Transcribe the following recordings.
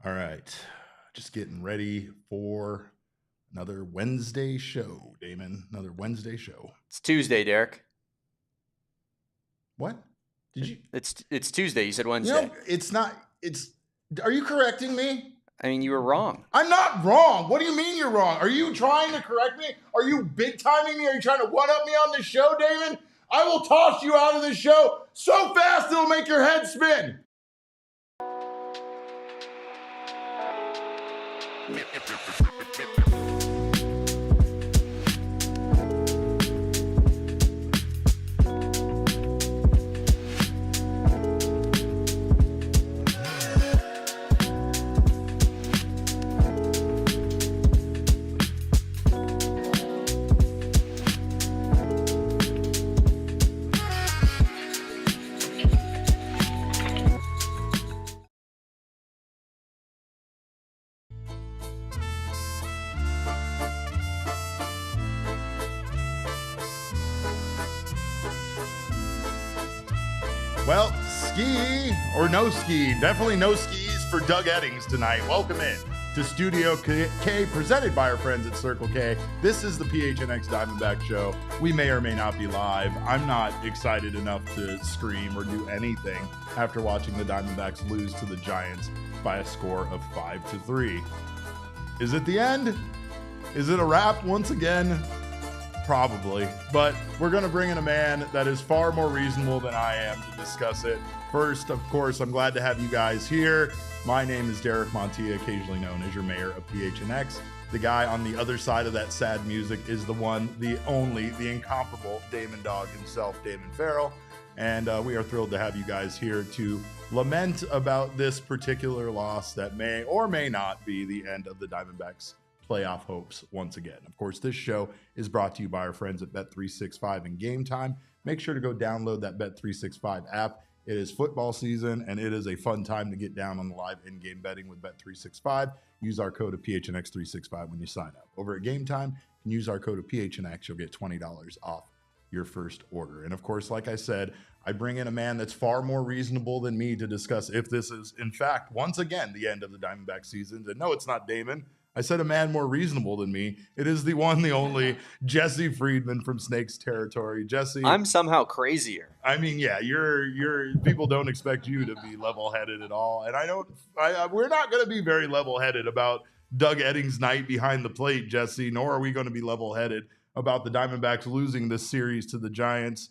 All right. Just getting ready for another Wednesday show, Damon. Another Wednesday show. It's Tuesday, Derek. What? Did you? It's Tuesday. You said Wednesday. You know, it's not. It's. Are you correcting me? I mean, you were wrong. I'm not wrong. What do you mean you're wrong? Are you trying to correct me? Are you big timing me? Are you trying to one up me on this show, Damon? I will toss you out of this show so fast it'll make your head spin. Well, ski or no ski, definitely no skis for Doug Eddings tonight. Welcome in to Studio K, presented by our friends at Circle K. This is the PHNX Diamondback show. We may or may not be live. I'm not excited enough to scream or do anything after watching the Diamondbacks lose to the Giants by a score of 5-3. Is it the end? Is it a wrap once again? Probably, but we're going to bring in a man that is far more reasonable than I am to discuss it. First, of course, I'm glad to have you guys here. My name is Derek Montilla, occasionally known as your mayor of PHNX. The guy on the other side of that sad music is the one, the only, the incomparable Damon Dog himself, Damon Farrell. And we are thrilled to have you guys here to lament about this particular loss that may or may not be the end of the Diamondbacks' playoff hopes once again. Of course, this show is brought to you by our friends at Bet365 and Game Time. Make sure to go download that Bet365 app. It is football season, and it is a fun time to get down on the live in-game betting with Bet365. Use our code of PHNX365 when you sign up. Over at Game Time, you can use our code of PHNX. You'll get $20 off your first order. And of course, like I said, I bring in a man that's far more reasonable than me to discuss if this is, in fact, once again, the end of the Diamondback season. And no, it's not Damon. I said a man more reasonable than me. It is the one, the only Jesse Friedman from Snakes Territory. Jesse, I'm somehow crazier. I mean, yeah, you're people don't expect you to be level-headed at all, and we're not going to be very level-headed about Doug Eddings' night behind the plate, Jesse. Nor are we going to be level-headed about the Diamondbacks losing this series to the Giants,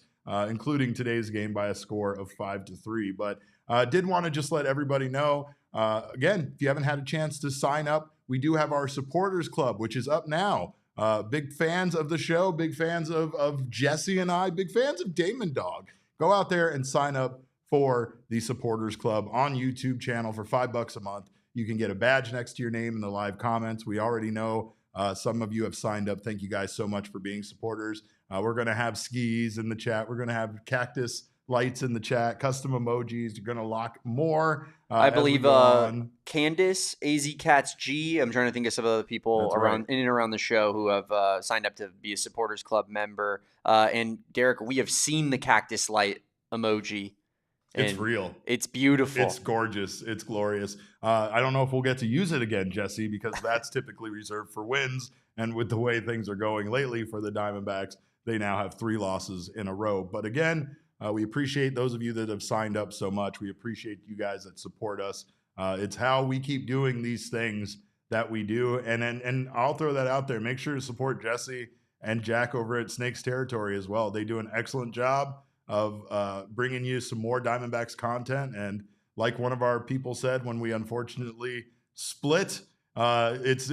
including today's game by a score of 5-3. But did want to just let everybody know, again, if you haven't had a chance to sign up, we do have our supporters club, which is up now. Big fans of the show, big fans of Jesse and I, big fans of Damon Dog. Go out there and sign up for the supporters club on YouTube channel for $5 a month. You can get a badge next to your name in the live comments. We already know some of you have signed up. Thank you guys so much for being supporters. We're going to have skis in the chat. We're going to have cactus lights in the chat, custom emojis. You're going to lock more. I believe Candace, AZ Cats G. I'm trying to think of some other people in and around the show who have signed up to be a supporters club member. And Derek, we have seen the cactus light emoji. It's real. It's beautiful. It's gorgeous. It's glorious. I don't know if we'll get to use it again, Jesse, because that's typically reserved for wins. And with the way things are going lately for the Diamondbacks, they now have 3 losses in a row. But again, we appreciate those of you that have signed up so much. We appreciate you guys that support us. It's how we keep doing these things that we do. And I'll throw that out there. Make sure to support Jesse and Jack over at Snakes Territory as well. They do an excellent job of bringing you some more Diamondbacks content. And like one of our people said when we unfortunately split, he gets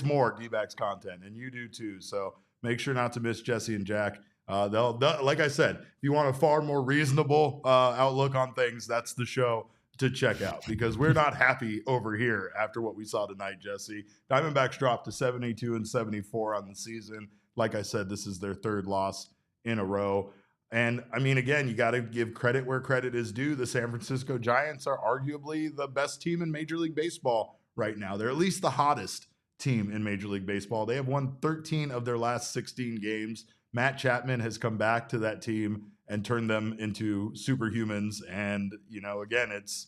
more Dbacks content, and you do too. So make sure not to miss Jesse and Jack. They'll, like I said, if you want a far more reasonable outlook on things, that's the show to check out, because we're not happy over here after what we saw tonight, Jesse. Diamondbacks dropped to 72-74 on the season. Like I said, this is their 3rd loss in a row. And I mean, again, you got to give credit where credit is due. The San Francisco Giants are arguably the best team in Major League Baseball right now. They're at least the hottest team in Major League Baseball. They have won 13 of their last 16 games. Matt Chapman has come back to that team and turned them into superhumans. And, you know, again, it's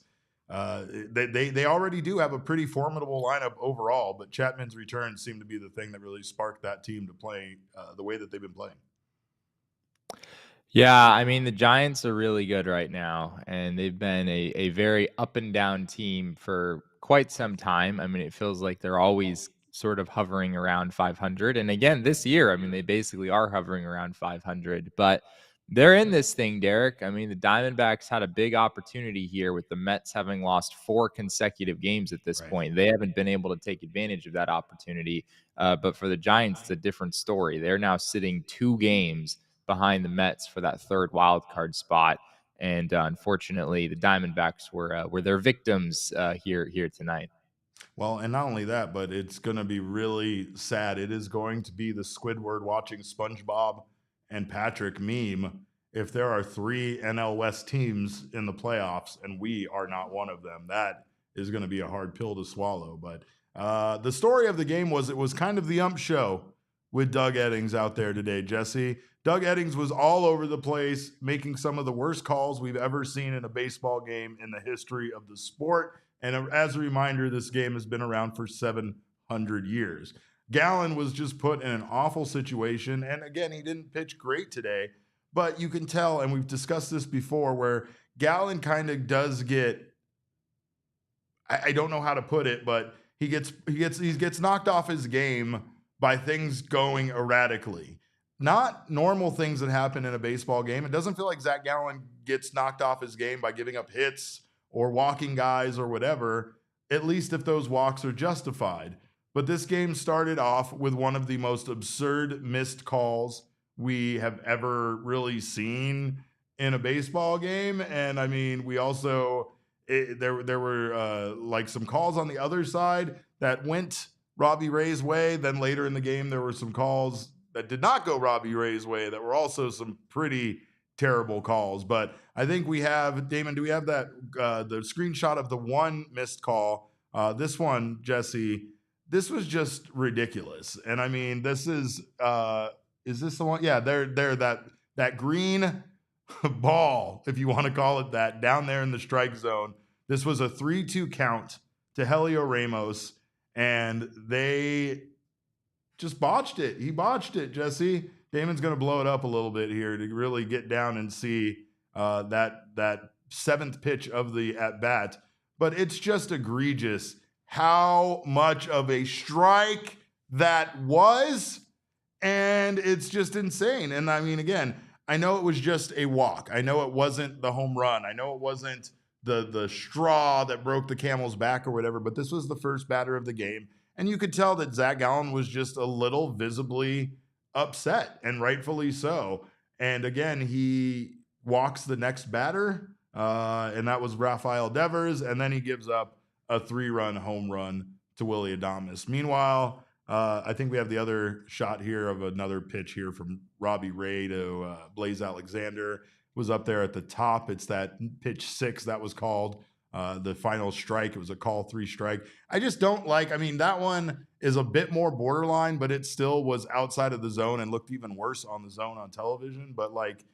They already do have a pretty formidable lineup overall, but Chapman's return seemed to be the thing that really sparked that team to play the way that they've been playing. Yeah, I mean, the Giants are really good right now, and they've been a very up and down team for quite some time. I mean, it feels like they're always sort of hovering around 500. And again, this year, I mean, they basically are hovering around 500, but they're in this thing, Derek. I mean, the Diamondbacks had a big opportunity here with the Mets having lost 4 consecutive games at this point. They haven't been able to take advantage of that opportunity. But for the Giants, it's a different story. They're now sitting 2 games behind the Mets for that third wild card spot. And unfortunately, the Diamondbacks were their victims here tonight. Well, and not only that, but it's going to be really sad. It is going to be the Squidward watching SpongeBob and Patrick meme if there are 3 NL West teams in the playoffs and we are not one of them. That is going to be a hard pill to swallow. But the story of the game was it was kind of the ump show with Doug Eddings out there today, Jesse. Doug Eddings was all over the place, making some of the worst calls we've ever seen in a baseball game in the history of the sport. And as a reminder, this game has been around for 700 years. Gallen was just put in an awful situation. And again, he didn't pitch great today, but you can tell, and we've discussed this before, where Gallen kind of does get, I don't know how to put it, but he gets knocked off his game by things going erratically. Not normal things that happen in a baseball game. It doesn't feel like Zac Gallen gets knocked off his game by giving up hits or walking guys or whatever, at least if those walks are justified. But this game started off with one of the most absurd missed calls we have ever really seen in a baseball game. And I mean, we also, there were like some calls on the other side that went Robbie Ray's way. Then later in the game, there were some calls that did not go Robbie Ray's way that were also some pretty terrible calls. But I think we have, Damon, do we have that, the screenshot of the one missed call? This one, Jesse, this was just ridiculous. And I mean, this is this the one? Yeah, there, that green ball, if you want to call it that, down there in the strike zone. This was a 3-2 count to Helio Ramos, and they just botched it. He botched it, Jesse. Damon's going to blow it up a little bit here to really get down and see that 7th pitch of the at-bat. But it's just egregious how much of a strike that was, and it's just insane. And I mean, again, I know it was just a walk. I know it wasn't the home run. I know it wasn't the straw that broke the camel's back or whatever, but this was the first batter of the game. And you could tell that Zac Gallen was just a little visibly upset, and rightfully so. And again, he walks the next batter, and that was Rafael Devers, and then he gives up a 3-run home run to Willy Adames. Meanwhile, I think we have the other shot here of another pitch here from Robbie Ray to Blaze Alexander. It was up there at the top. It's that pitch 6 that was called. The final strike, it was a call 3 strike. I just don't like, I mean, that one is a bit more borderline, but it still was outside of the zone and looked even worse on the zone on television. But like,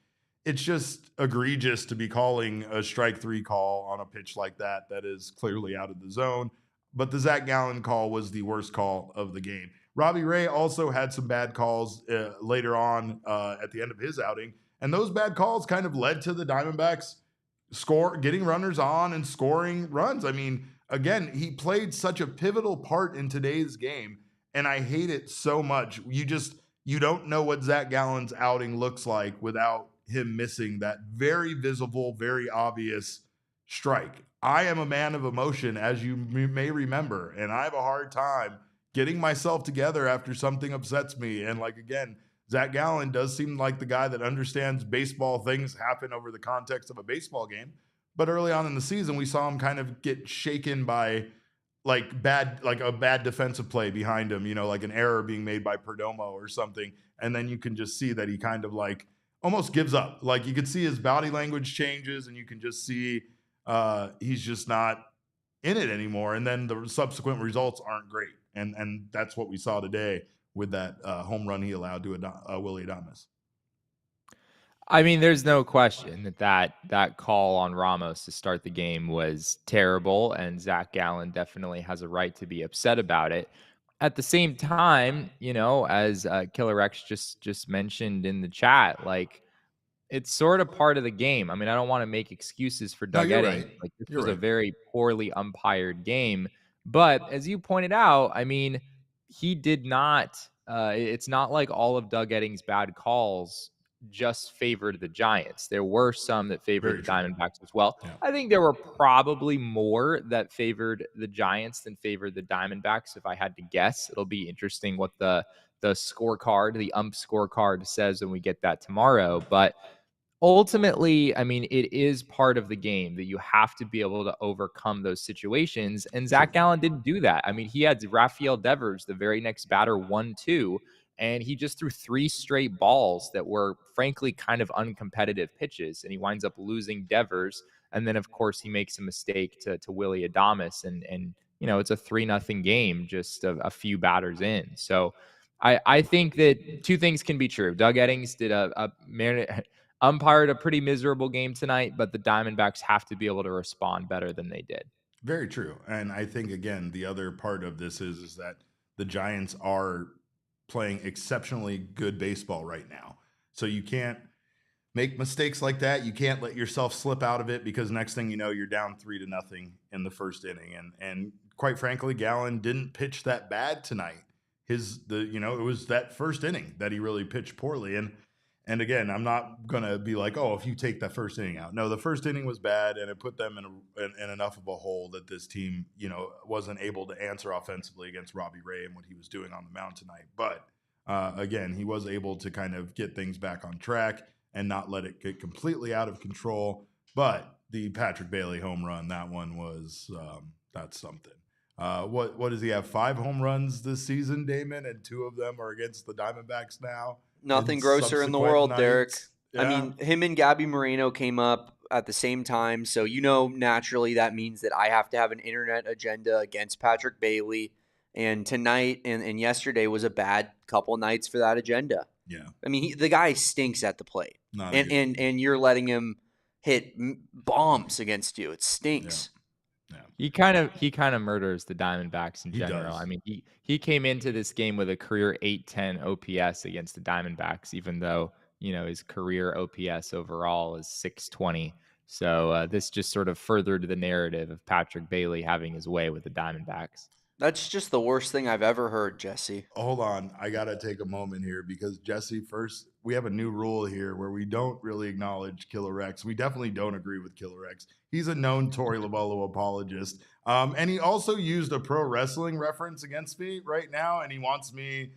it's just egregious to be calling a strike 3 call on a pitch like that is clearly out of the zone. But the Zac Gallen call was the worst call of the game. Robbie Ray also had some bad calls later on at the end of his outing. And those bad calls kind of led to the Diamondbacks getting runners on and scoring runs. I mean, again, he played such a pivotal part in today's game, and I hate it so much. You don't know what Zac Gallen's outing looks like without him missing that very visible, very obvious strike. I am a man of emotion, as you may remember, and I have a hard time getting myself together after something upsets me. And like, again, Zac Gallen does seem like the guy that understands baseball. Things happen over the context of a baseball game. But early on in the season, we saw him kind of get shaken by like a bad defensive play behind him, like an error being made by Perdomo or something. And then you can just see that he kind of like almost gives up. Like you could see his body language changes, and you can just see he's just not in it anymore. And then the subsequent results aren't great. And that's what we saw today with that home run he allowed to Willy Adames. I mean, there's no question that call on Ramos to start the game was terrible, and Zac Gallen definitely has a right to be upset about it. At the same time, as Killer X just mentioned in the chat, like, it's sort of part of the game. I mean, I don't want to make excuses for No, Doug you're Eddings. right. Like, this You're was a right. very poorly umpired game. But as you pointed out, I mean, he did not. It's not like all of Doug Eddings' bad calls just favored the Giants. There were some that favored Very the true. Diamondbacks as well. Yeah. I think there were probably more that favored the Giants than favored the Diamondbacks. If I had to guess, it'll be interesting what the scorecard, the ump scorecard says when we get that tomorrow. But ultimately, I mean, it is part of the game that you have to be able to overcome those situations. And Zac Gallen didn't do that. I mean, he had Rafael Devers, the very next batter, 1-2, and he just threw 3 straight balls that were, frankly, kind of uncompetitive pitches. And he winds up losing Devers. And then, of course, he makes a mistake to Willy Adames. And it's a 3-0 game just a few batters in. So I think that two things can be true. Doug Eddings did umpired a pretty miserable game tonight, but the Diamondbacks have to be able to respond better than they did. Very true. And I think, again, the other part of this is that the Giants are playing exceptionally good baseball right now. So you can't make mistakes like that. You can't let yourself slip out of it, because next thing you know, you're down 3-0 in the first inning. And quite frankly, Gallen didn't pitch that bad tonight. It was that first inning that he really pitched poorly. And again, I'm not going to be like, oh, if you take that first inning out. No, the first inning was bad, and it put them in enough of a hole that this team, wasn't able to answer offensively against Robbie Ray and what he was doing on the mound tonight. But again, he was able to kind of get things back on track and not let it get completely out of control. But the Patrick Bailey home run, that one was that's something. What does he have? 5 home runs this season, Damon, and 2 of them are against the Diamondbacks now. Nothing grosser in the world, nights. Derek. Yeah. I mean, him and Gabby Moreno came up at the same time, so naturally that means that I have to have an internet agenda against Patrick Bailey. And tonight and yesterday was a bad couple nights for that agenda. Yeah. I mean, the guy stinks at the plate, and you're letting him hit bombs against you. It stinks. Yeah. He kind of murders the Diamondbacks in general. Does. I mean, he came into this game with a career 810 OPS against the Diamondbacks, even though his career OPS overall is 620. So this just sort of furthered the narrative of Patrick Bailey having his way with the Diamondbacks. That's just the worst thing I've ever heard, Jesse. Hold on. I got to take a moment here, because Jesse, first, we have a new rule here where we don't really acknowledge Killer X. We definitely don't agree with Killer X. He's a known Torey Lovullo apologist. And he also used a pro wrestling reference against me right now. And he wants me,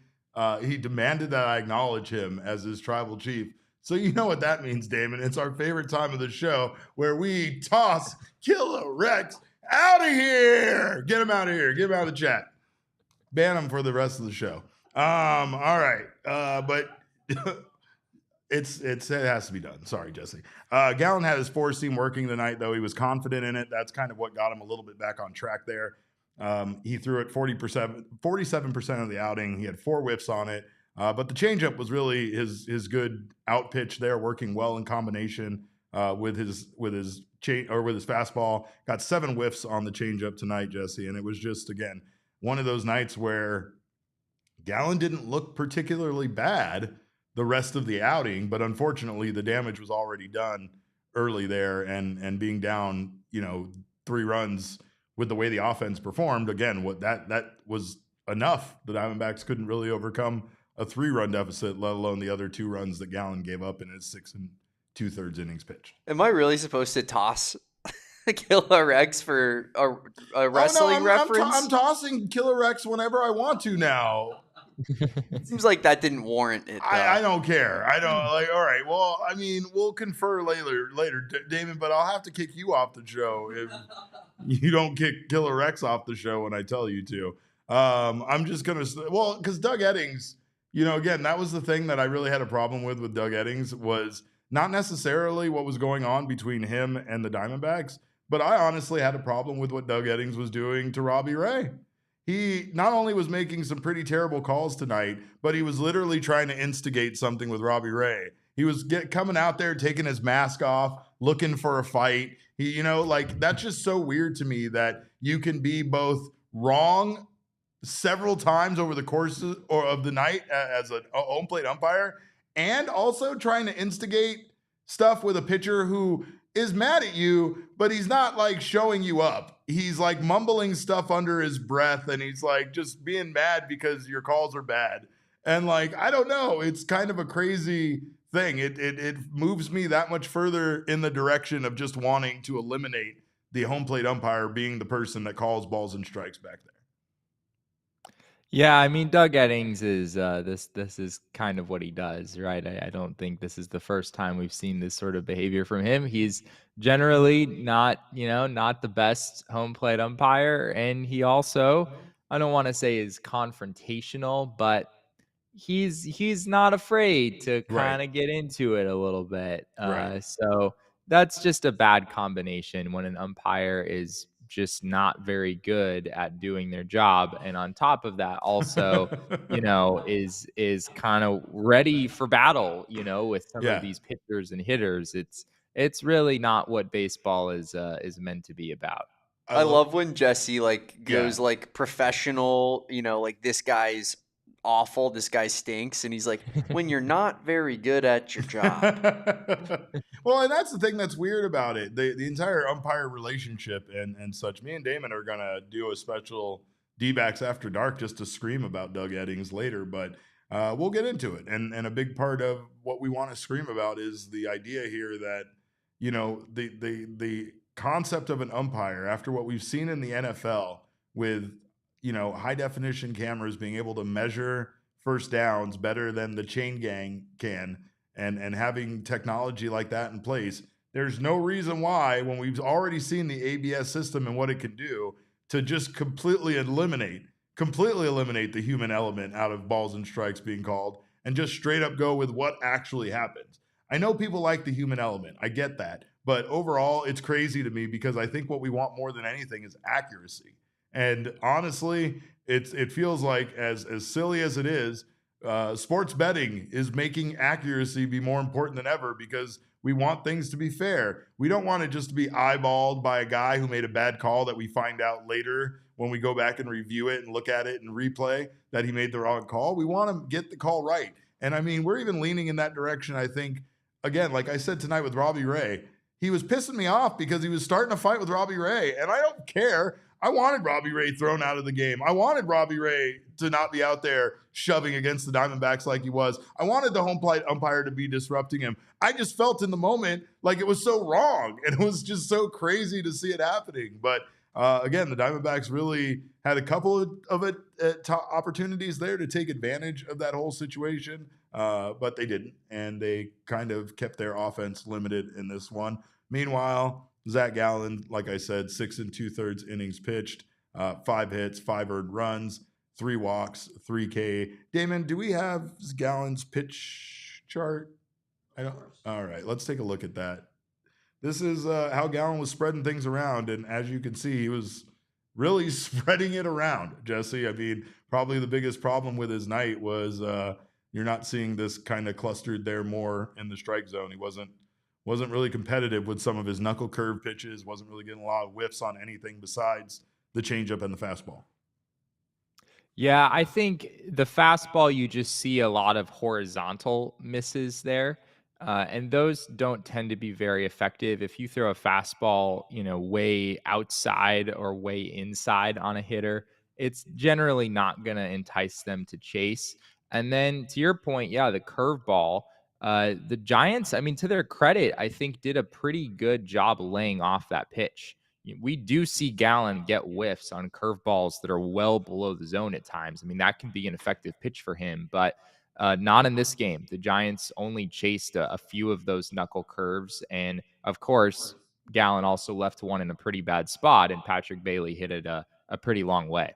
he demanded that I acknowledge him as his tribal chief. So you know what that means, Damon. It's our favorite time of the show where we toss Killer X out of here. Get him out of here. Get him out of the chat. Ban him for the rest of the show. All right. But it has to be done. Sorry, Jesse. Gallen had his 4-seam working tonight, though. He was confident in it. That's kind of what got him a little bit back on track there. He threw it 47% of the outing. He had 4 whiffs on it. But the changeup was really his good out pitch there, working well in combination with his fastball. Got 7 whiffs on the changeup tonight, Jesse, and it was just, again, one of those nights where Gallen didn't look particularly bad the rest of the outing, but unfortunately the damage was already done early there, and being down 3 runs with the way the offense performed, again, what that was enough. The Diamondbacks couldn't really overcome a 3-run deficit, let alone the other 2 runs that Gallen gave up in his 6 2/3 innings pitched. Am I really supposed to toss Killer X for a wrestling reference? I'm tossing Killer X whenever I want to now. It seems like that didn't warrant it. I don't care. I don't like. All right. Well, I mean, we'll confer later, Damon. But I'll have to kick you off the show if you don't kick Killer X off the show when I tell you to. I'm just gonna because Doug Eddings, again, that was the thing that I really had a problem with Doug Eddings, was not necessarily what was going on between him and the Diamondbacks, but I honestly had a problem with what Doug Eddings was doing to Robbie Ray. He not only was making some pretty terrible calls tonight, but he was literally trying to instigate something with Robbie Ray. He was coming out there, taking his mask off, looking for a fight. That's just so weird to me that you can be both wrong several times over the course of the night as a home plate umpire, and also trying to instigate stuff with a pitcher who is mad at you, but he's not like showing you up. He's like mumbling stuff under his breath, and he's like just being mad because your calls are bad. And like, I don't know, it's kind of a crazy thing. It moves me that much further in the direction of just wanting to eliminate the home plate umpire being the person that calls balls and strikes back there. Yeah, I mean, Doug Eddings is this is kind of what he does, right? I don't think this is the first time we've seen this sort of behavior from him. He's generally not the best home plate umpire, and he also, I don't want to say is confrontational, but he's not afraid to kind of get into it a little bit. So that's just a bad combination when an umpire is just not very good at doing their job, and on top of that also is kind of ready for battle with some of these pitchers and hitters. It's really not what baseball is meant to be about. I love when Jesse goes professional, like this guy's awful, this guy stinks, and he's like, when you're not very good at your job. Well, and that's the thing that's weird about it. The entire umpire relationship and such. Me and Damon are gonna do a special Dbacks After Dark just to scream about Doug Eddings later, but we'll get into it. And a big part of what we want to scream about is the idea here that the concept of an umpire, after what we've seen in the NFL with high definition cameras being able to measure first downs better than the chain gang can, and having technology like that in place, there's no reason why, when we've already seen the ABS system and what it can do, to just completely eliminate the human element out of balls and strikes being called and just straight up go with what actually happens. I know people like the human element. I get that. But overall, it's crazy to me because I think what we want more than anything is accuracy. And honestly, it feels like, as silly as it is, sports betting is making accuracy be more important than ever because we want things to be fair. We don't want it just to be eyeballed by a guy who made a bad call that we find out later when we go back and review it and look at it and replay that he made the wrong call. We want to get the call right. And I mean, we're even leaning in that direction, I think. Again, like I said tonight with Robbie Ray, he was pissing me off because he was starting a fight with Robbie Ray, and I don't care. I wanted Robbie Ray thrown out of the game. I wanted Robbie Ray to not be out there shoving against the Diamondbacks like he was. I wanted the home plate umpire to be disrupting him. I just felt in the moment like it was so wrong, and it was just so crazy to see it happening. But again, the Diamondbacks really had a couple of opportunities there to take advantage of that whole situation, but they didn't, and they kind of kept their offense limited in this one. Meanwhile, Zac Gallen, like I said, 6 2/3 innings pitched, 5 hits, 5 earned runs, 3 walks, 3 K. Damon, do we have Gallen's pitch chart? I don't. All right, let's take a look at that. This is how Gallen was spreading things around, and as you can see, he was really spreading it around, Jesse. I mean, probably the biggest problem with his night was you're not seeing this kind of clustered there more in the strike zone. He wasn't really competitive with some of his knuckle curve pitches, wasn't really getting a lot of whiffs on anything besides the changeup and the fastball. Yeah, I think the fastball, you just see a lot of horizontal misses there. And those don't tend to be very effective. If you throw a fastball, way outside or way inside on a hitter, it's generally not going to entice them to chase. And then to your point, yeah, the curveball, the Giants, I mean, to their credit, I think did a pretty good job laying off that pitch. We do see Gallen get whiffs on curveballs that are well below the zone at times. I mean, that can be an effective pitch for him, but not in this game. The Giants only chased a few of those knuckle curves. And of course, Gallen also left one in a pretty bad spot, and Patrick Bailey hit it a pretty long way.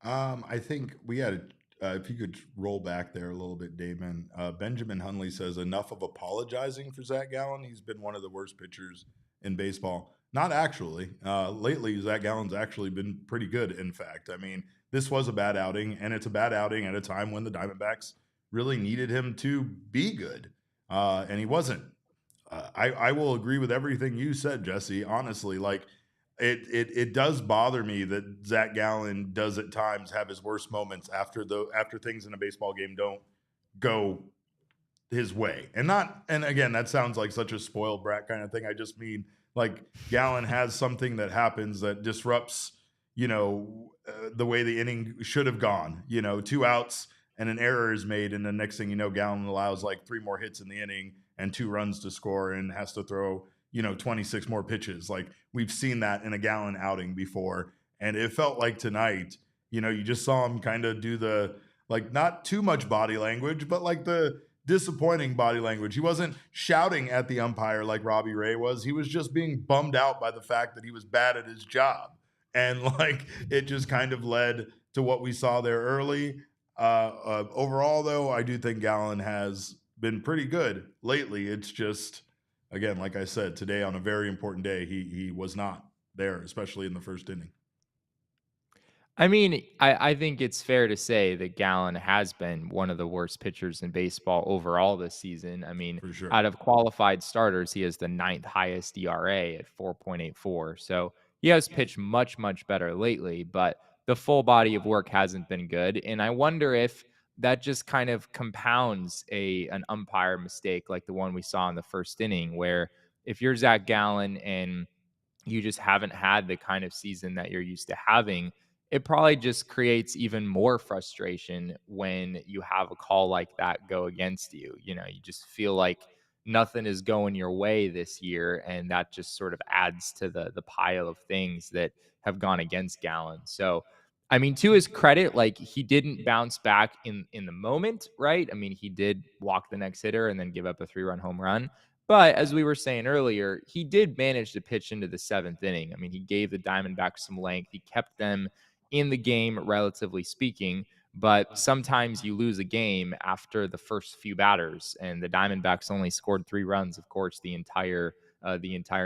I think we had, if you could roll back there a little bit, Damon. Benjamin Hunley says, enough of apologizing for Zac Gallen. He's been one of the worst pitchers in baseball. Not actually. Lately, Zac Gallen's actually been pretty good, in fact. I mean, this was a bad outing, and it's a bad outing at a time when the Diamondbacks really needed him to be good. and he wasn't. I will agree with everything you said, Jesse. Honestly, like it does bother me that Zac Gallen does at times have his worst moments after things in a baseball game don't go his way. And again, that sounds like such a spoiled brat kind of thing. I just mean like Gallen has something that happens that disrupts, the way the inning should have gone. 2 outs and an error is made, and the next thing you know, Gallen allows like 3 more hits in the inning and 2 runs to score and has to throw 26 more pitches. Like we've seen that in a Gallen outing before, and it felt like tonight, you just saw him kind of do the like not too much body language, but like the disappointing body language. He wasn't shouting at the umpire like Robbie Ray was. He was just being bummed out by the fact that he was bad at his job. And like it just kind of led to what we saw there early. Overall, though, I do think Gallen has been pretty good lately. It's just, again, like I said, today on a very important day, he was not there, especially in the first inning. I mean, I think it's fair to say that Gallen has been one of the worst pitchers in baseball overall this season. I mean, For sure. out of qualified starters, he has the 9th highest ERA at 4.84. So he has pitched much, much better lately, but the full body of work hasn't been good. And I wonder if that just kind of compounds an umpire mistake like the one we saw in the first inning, where if you're Zac Gallen and you just haven't had the kind of season that you're used to having, it probably just creates even more frustration when you have a call like that go against you. You just feel like nothing is going your way this year, and that just sort of adds to the pile of things that have gone against Gallen. So, I mean, to his credit, like he didn't bounce back in the moment, right? I mean, he did walk the next hitter and then give up a 3-run home run. But as we were saying earlier, he did manage to pitch into the 7th inning. I mean, he gave the Diamondbacks some length. He kept them in the game, relatively speaking. But sometimes you lose a game after the first few batters, and the Diamondbacks only scored 3 runs, of course, the entire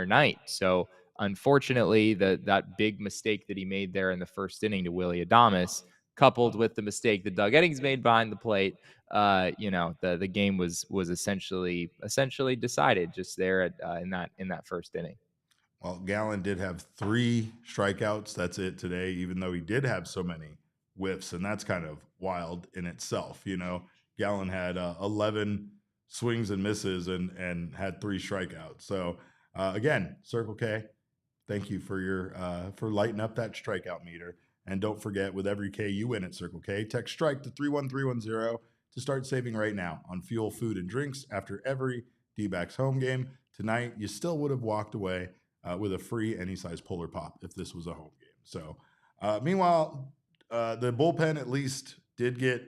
night. So unfortunately, that big mistake that he made there in the first inning to Willy Adames, coupled with the mistake that Doug Eddings made behind the plate, the game was essentially decided just there in that first inning. Well, Gallen did have 3 strikeouts. That's it today, even though he did have so many whiffs, and that's kind of wild in itself. Gallen had 11 swings and misses and had 3 strikeouts. So again, Circle K, thank you for your for lighting up that strikeout meter. And don't forget, with every K you win at Circle K, text strike to 31310 to start saving right now on fuel, food, and drinks after every Dbacks home game. Tonight, you still would have walked away with a free any size Polar Pop if this was a home game. So, meanwhile, the bullpen at least did get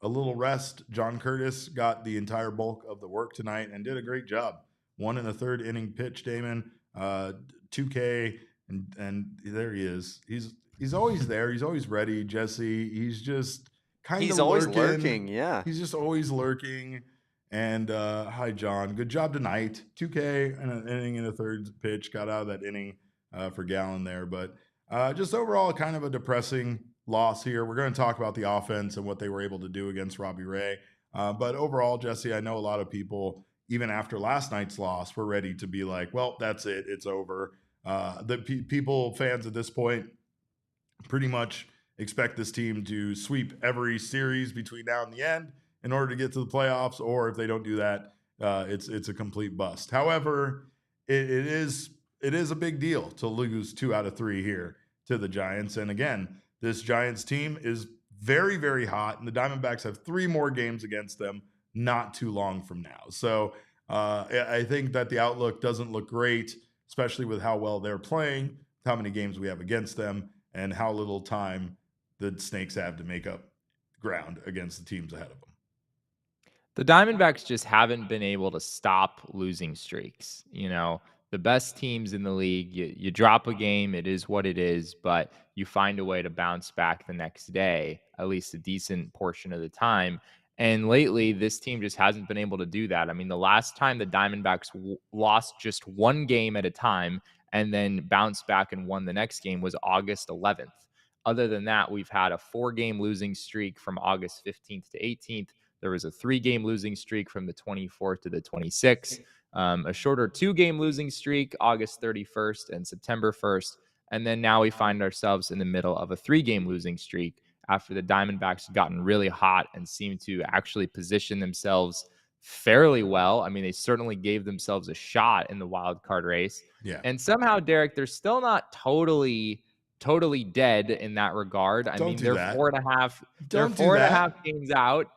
a little rest. John Curtis got the entire bulk of the work tonight and did a great job. 1 1/3 inning pitch, Damon, 2K, and there he is. He's always there. He's always ready, Jesse. He's just kind of always lurking. Yeah, he's just always lurking. And hi, John. Good job tonight. 2K and an inning and a third pitch. Got out of that inning for Gallen there. But just overall, kind of a depressing loss here. We're going to talk about the offense and what they were able to do against Robbie Ray. But overall, Jesse, I know a lot of people, even after last night's loss, were ready to be like, well, that's it. It's over. The fans at this point, pretty much expect this team to sweep every series between now and the end in order to get to the playoffs, or if they don't do that, it's a complete bust. However, it is a big deal to lose 2 out of 3 here to the Giants. And again, this Giants team is very, very hot, and the Diamondbacks have 3 more games against them not too long from now. So I think that the outlook doesn't look great, especially with how well they're playing, how many games we have against them, and how little time the Snakes have to make up ground against the teams ahead of them. The Diamondbacks just haven't been able to stop losing streaks. The best teams in the league, you drop a game, it is what it is, but you find a way to bounce back the next day, at least a decent portion of the time. And lately, this team just hasn't been able to do that. I mean, the last time the Diamondbacks lost just 1 game at a time and then bounced back and won the next game was August 11th. Other than that, we've had a 4-game losing streak from August 15th to 18th, There was a 3-game losing streak from the 24th to the 26th, a shorter 2-game losing streak, August 31st and September 1st. And then now we find ourselves in the middle of a 3-game losing streak after the Diamondbacks had gotten really hot and seemed to actually position themselves fairly well. I mean, they certainly gave themselves a shot in the wild card race. Yeah. And somehow, Derek, they're still not totally dead in that regard. I mean, they're 4.5. They're 4.5 games out.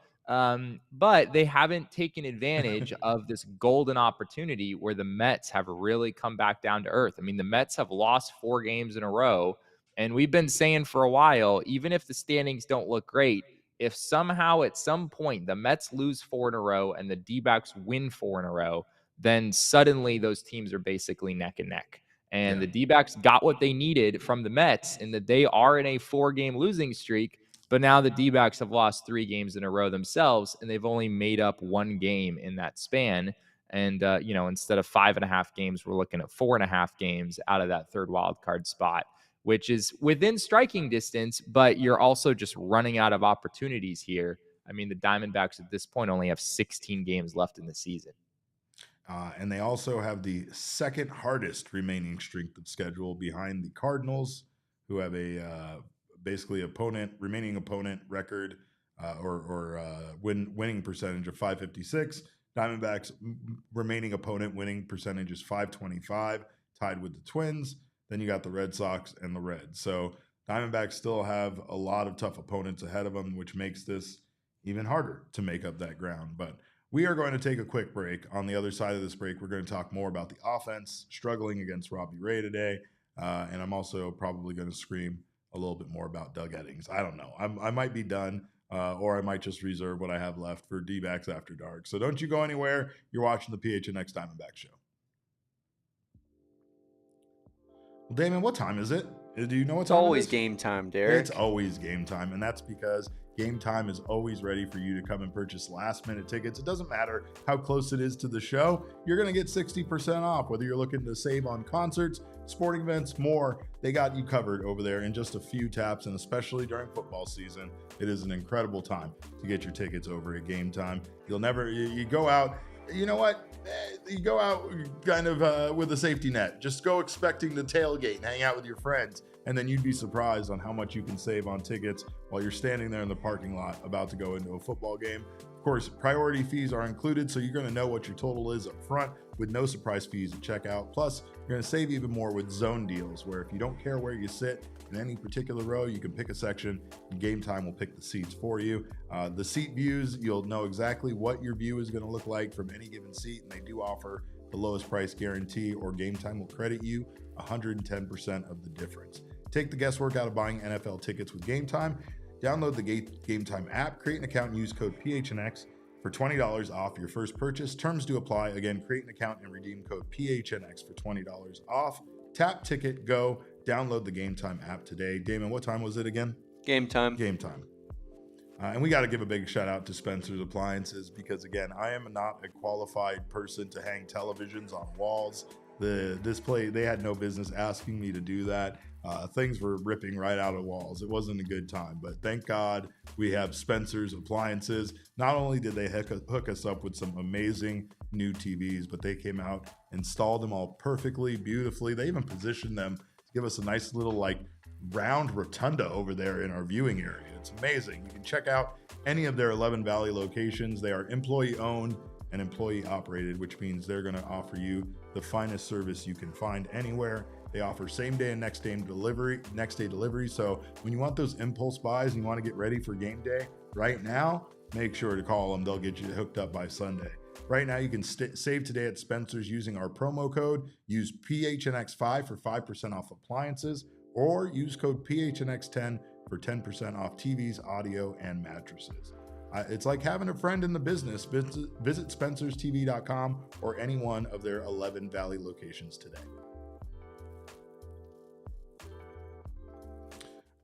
But they haven't taken advantage of this golden opportunity where the Mets have really come back down to earth. I mean, the Mets have lost 4 games in a row. And we've been saying for a while, even if the standings don't look great, if somehow at some point the Mets lose 4 in a row and the Dbacks win 4 in a row, then suddenly those teams are basically neck and neck. And the Dbacks got what they needed from the Mets in that they are in a 4-game losing streak. But now the Dbacks have lost 3 games in a row themselves, and they've only made up 1 game in that span. And, instead of 5.5 games, we're looking at 4.5 games out of that third wild card spot, which is within striking distance, but you're also just running out of opportunities here. I mean, the Diamondbacks at this point only have 16 games left in the season. And they also have the second hardest remaining strength of schedule behind the Cardinals, who have a basically remaining opponent record winning percentage of .556. Diamondbacks remaining opponent winning percentage is .525, tied with the Twins. Then you got the Red Sox and the Reds. So Diamondbacks still have a lot of tough opponents ahead of them, which makes this even harder to make up that ground. But we are going to take a quick break. On the other side of this break, we're going to talk more about the offense struggling against Robbie Ray today. And I'm also probably going to scream a little bit more about Doug Eddings. I don't know. I might be done, or I might just reserve what I have left for Dbacks After Dark. So don't you go anywhere. You're watching the PHNX Diamondback Show. Well, Damon, what time is it? Do you know what time it is? It's always game time, Derek. It's always game time, and that's because Game Time is always ready for you to come and purchase last-minute tickets. It doesn't matter how close it is to the show. You're going to get 60% off, whether you're looking to save on concerts, sporting events, more. They got you covered over there in just a few taps, and especially during football season, it is an incredible time to get your tickets over at Game Time. You go out, you know what? You go out kind of with a safety net. Just go expecting to tailgate and hang out with your friends, and then you'd be surprised on how much you can save on tickets while you're standing there in the parking lot about to go into a football game. Of course, priority fees are included, so you're going to know what your total is up front with no surprise fees at checkout. Plus, you're going to save even more with zone deals, where if you don't care where you sit in any particular row, you can pick a section and Game Time will pick the seats for you. The seat views, you'll know exactly what your view is going to look like from any given seat, and they do offer the lowest price guarantee, or Game Time will credit you 110% of the difference. Take the guesswork out of buying NFL tickets with Game Time. Download the Game Time app, create an account, and use code PHNX for $20 off your first purchase. Terms do apply. Again, create an account and redeem code PHNX for $20 off. Tap, ticket, go. Download the Game Time app today. Damon, what time was it again? Game time. Game time. And we got to give a big shout out to Spencer's Appliances because, again, I am not a qualified person to hang televisions on walls. They had no business asking me to do that. Things were ripping right out of walls. It wasn't a good time, but thank God we have Spencer's Appliances. Not only did they hook us up with some amazing new TVs, but they came out, installed them all perfectly, beautifully. They even positioned them to give us a nice little round rotunda over there in our viewing area. It's amazing. You can check out any of their 11 Valley locations. They are employee owned and employee operated, which means they're going to offer you the finest service you can find anywhere. They offer same day and next day delivery. So when you want those impulse buys and you want to get ready for game day right now, make sure to call them. They'll get you hooked up by Sunday. Right now, you can save today at Spencer's using our promo code. Use PHNX5 for 5% off appliances, or use code PHNX10 for 10% off TVs, audio, and mattresses. It's like having a friend in the business. Visit spencerstv.com or any one of their 11 Valley locations today.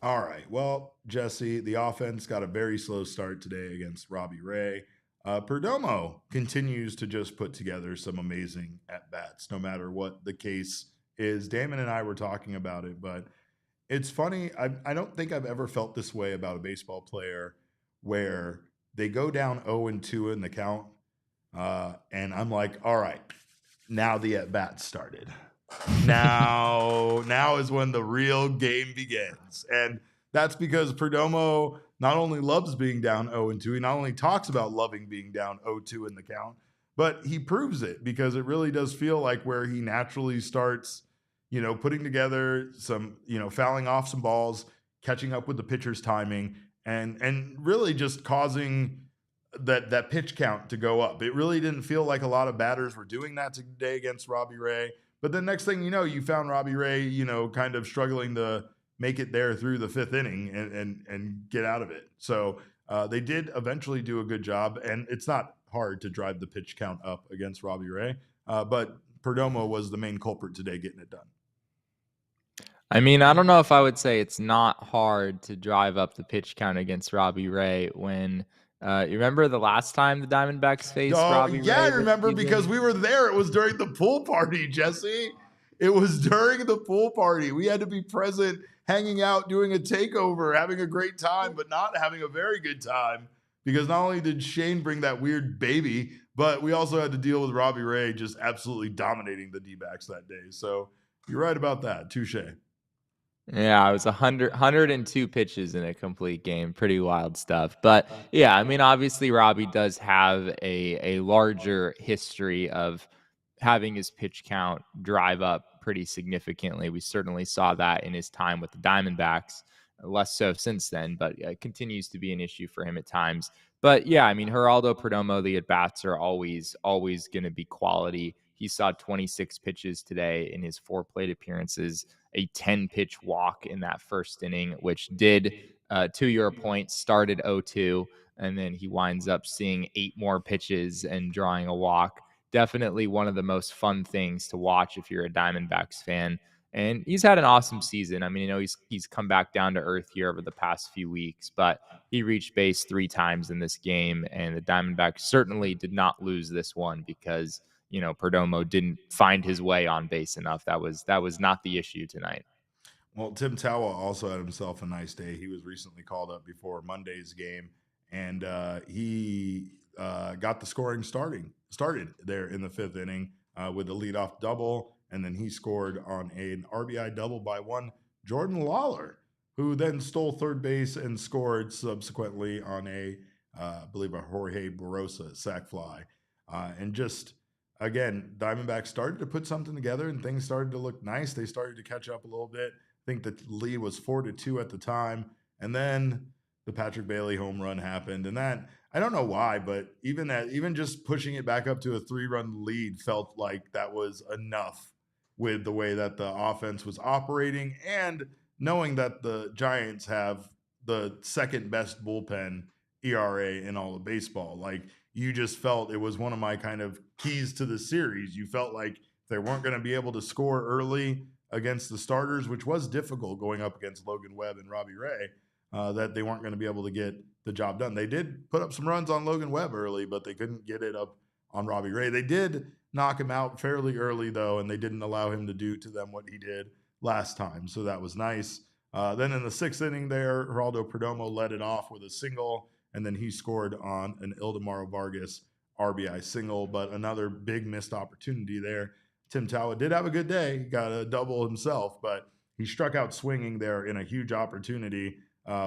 All right. Well, Jesse, the offense got a very slow start today against Robbie Ray. Perdomo continues to just put together some amazing at-bats, no matter what the case is. Damon and I were talking about it, but it's funny. I don't think I've ever felt this way about a baseball player where They go down 0-2 in the count. And I'm like, all right, now the at-bat started. Now is when the real game begins. And that's because Perdomo not only loves being down 0-2, he not only talks about loving being down 0-2 in the count, but he proves it, because it really does feel like where he naturally starts, putting together some, fouling off some balls, catching up with the pitcher's timing, and really just causing that pitch count to go up. It really didn't feel like a lot of batters were doing that today against Robbie Ray. But then next thing you know, you found Robbie Ray, kind of struggling to make it there through the fifth inning and get out of it. So they did eventually do a good job, and it's not hard to drive the pitch count up against Robbie Ray. But Perdomo was the main culprit today getting it done. I mean, I don't know if I would say it's not hard to drive up the pitch count against Robbie Ray when you remember the last time the Diamondbacks faced Robbie Ray? Yeah, I remember, because we were there. It was during the pool party, Jesse. It was during the pool party. We had to be present, hanging out, doing a takeover, having a great time, but not having a very good time, because not only did Shane bring that weird baby, but we also had to deal with Robbie Ray just absolutely dominating the Dbacks that day. So you're right about that. Touche. Yeah, it was 102 pitches in a complete game. Pretty wild stuff. But yeah, I mean, obviously Robbie does have a larger history of having his pitch count drive up pretty significantly. We certainly saw that in his time with the Diamondbacks, less so since then, but it continues to be an issue for him at times. But yeah, I mean, Geraldo, Perdomo, the at-bats are always going to be quality. He saw 26 pitches today in his 4 plate appearances, a 10-pitch walk in that first inning, which did, to your point, started 0-2, and then he winds up seeing 8 more pitches and drawing a walk. Definitely one of the most fun things to watch if you're a Diamondbacks fan. And he's had an awesome season. I mean, he's come back down to earth here over the past few weeks, but he reached base 3 times in this game, and the Diamondbacks certainly did not lose this one because Perdomo didn't find his way on base enough. That was not the issue tonight. Well, Tim Tawa also had himself a nice day. He was recently called up before Monday's game, and he got the scoring started there in the 5th inning with a leadoff double, and then he scored on an RBI double by one Jordan Lawlar, who then stole third base and scored subsequently on I believe a Jorge Barosa sac fly, and just. Again, Diamondbacks started to put something together and things started to look nice. They started to catch up a little bit. I think the lead was 4-2 at the time. And then the Patrick Bailey home run happened. And that, I don't know why, but even just pushing it back up to a 3-run lead felt like that was enough with the way that the offense was operating and knowing that the Giants have the second best bullpen ERA in all of baseball. Like, you just felt it was one of my kind of keys to the series. You felt like they weren't going to be able to score early against the starters, which was difficult going up against Logan Webb and Robbie Ray, that they weren't going to be able to get the job done. They did put up some runs on Logan Webb early, but they couldn't get it up on Robbie Ray. They did knock him out fairly early, though, and they didn't allow him to do to them what he did last time. So that was nice. Then in the 6th inning there, Geraldo Perdomo led it off with a single, and then he scored on an Ildemaro Vargas RBI single, but another big missed opportunity there. Tim Tawa did have a good day. He got a double himself, but he struck out swinging there in a huge opportunity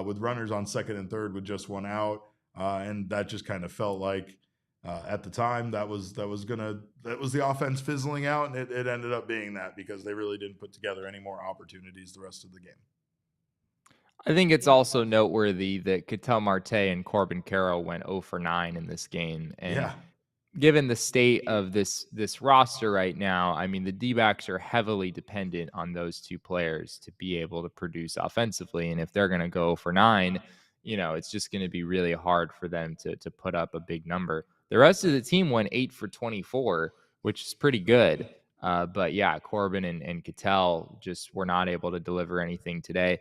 with runners on 2nd and 3rd with just 1 out. And that just kind of felt like at the time that was the offense fizzling out, and it ended up being that because they really didn't put together any more opportunities the rest of the game. I think it's also noteworthy that Ketel Marte and Corbin Carroll went 0 for 9 in this game. And given the state of this roster right now, I mean, the Dbacks are heavily dependent on those 2 players to be able to produce offensively. And if they're going to go 0 for 9, it's just going to be really hard for them to put up a big number. The rest of the team went 8 for 24, which is pretty good. But yeah, Corbin and Ketel just were not able to deliver anything today.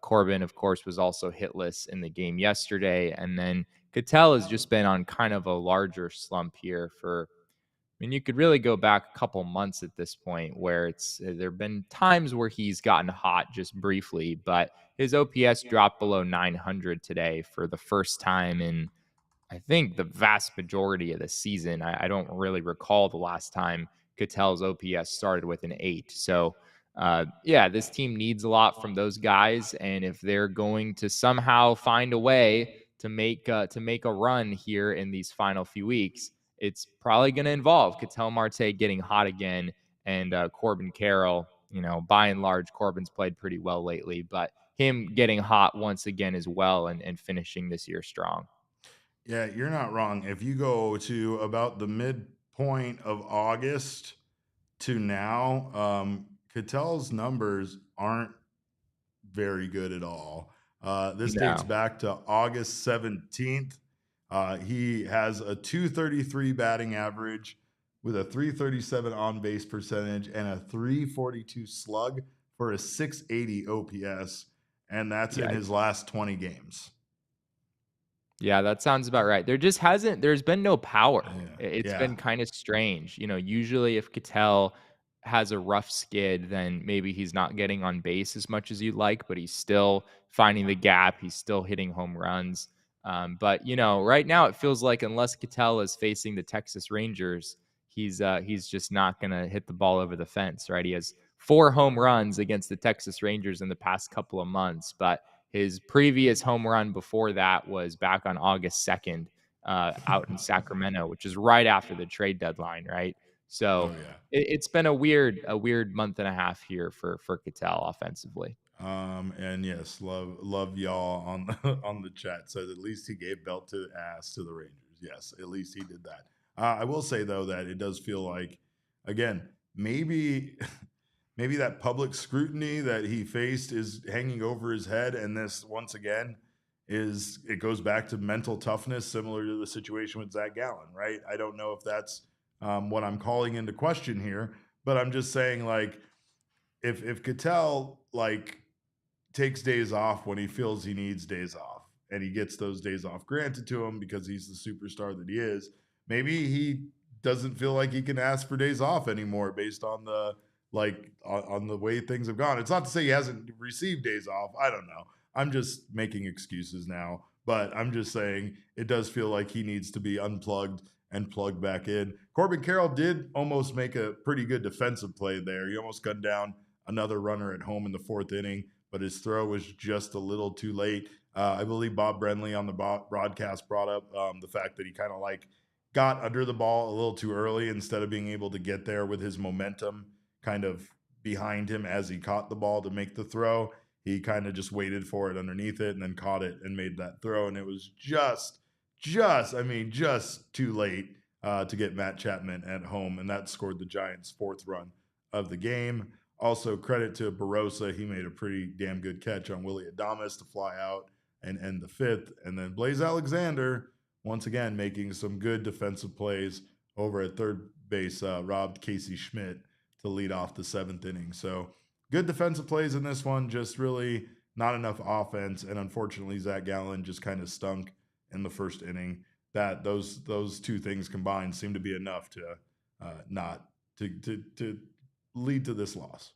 Corbin, of course, was also hitless in the game yesterday. And then Ketel has just been on kind of a larger slump here you could really go back a couple months at this point where there have been times where he's gotten hot just briefly, but his OPS dropped below 900 today for the first time in I think, the vast majority of the season. I don't really recall the last time Ketel's OPS started with an 8. So, yeah, this team needs a lot from those guys, and if they're going to somehow find a way to make a run here in these final few weeks, it's probably going to involve Ketel Marte getting hot again and Corbin Carroll. By and large, Corbin's played pretty well lately, but him getting hot once again as well and finishing this year strong. Yeah, you're not wrong. If you go to about the midpoint of August to now, Ketel's numbers aren't very good at all. This dates No. back to August 17th. He has a 233 batting average with a 337 on base percentage and a 342 slug for a 680 OPS. And that's in his last 20 games. Yeah, that sounds about right. There's been no power. Yeah. It's been kind of strange. Usually if Ketel has a rough skid, then maybe he's not getting on base as much as you'd like, but he's still finding the gap. He's still hitting home runs. But right now it feels like unless Ketel is facing the Texas Rangers, he's just not gonna hit the ball over the fence, right? He has 4 home runs against the Texas Rangers in the past couple of months, but his previous home run before that was back on August 2nd out in Sacramento, which is right after the trade deadline, right? So it's been a weird month and a half here for Ketel offensively. And yes, love y'all on on the chat. So at least he gave belt to ass to the Rangers. Yes, at least he did that. I will say though that it does feel like, again, maybe maybe that public scrutiny that he faced is hanging over his head, and this once again it goes back to mental toughness, similar to the situation with Zac Gallen, right? I don't know if that's what I'm calling into question here, but I'm just saying, like, if Ketel takes days off when he feels he needs days off, and he gets those days off granted to him because he's the superstar that he is, maybe he doesn't feel like he can ask for days off anymore based on the on the way things have gone. It's not to say he hasn't received days off. I don't know. I'm just making excuses now, but I'm just saying it does feel like he needs to be unplugged and plugged back in. Corbin Carroll did almost make a pretty good defensive play there. He almost gunned down another runner at home in the 4th inning, but his throw was just a little too late. I believe Bob Brenly on the broadcast brought up the fact that he kind of got under the ball a little too early instead of being able to get there with his momentum kind of behind him as he caught the ball to make the throw. He kind of just waited for it underneath it and then caught it and made that throw. And it was just too late to get Matt Chapman at home. And that scored the Giants' 4th run of the game. Also, credit to Barossa. He made a pretty damn good catch on Willie Adames to fly out and end the 5th. And then Blaze Alexander, once again, making some good defensive plays over at third base, robbed Casey Schmidt to lead off the 7th inning. So good defensive plays in this one, just really not enough offense. And unfortunately, Zac Gallen just kind of stunk in the 1st inning. That those 2 things combined seem to be enough to not to lead to this loss.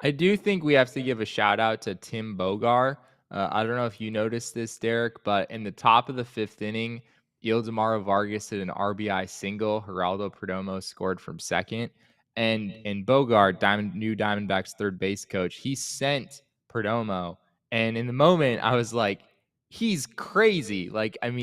I do think we have to give a shout out to Tim Bogar. I don't know if you noticed this, Derek, but in the top of the 5th inning, Ildemaro Vargas hit an RBI single. Geraldo Perdomo scored from second. And Bogar, new Diamondbacks third base coach, he sent Perdomo. And in the moment, I was like, he's crazy.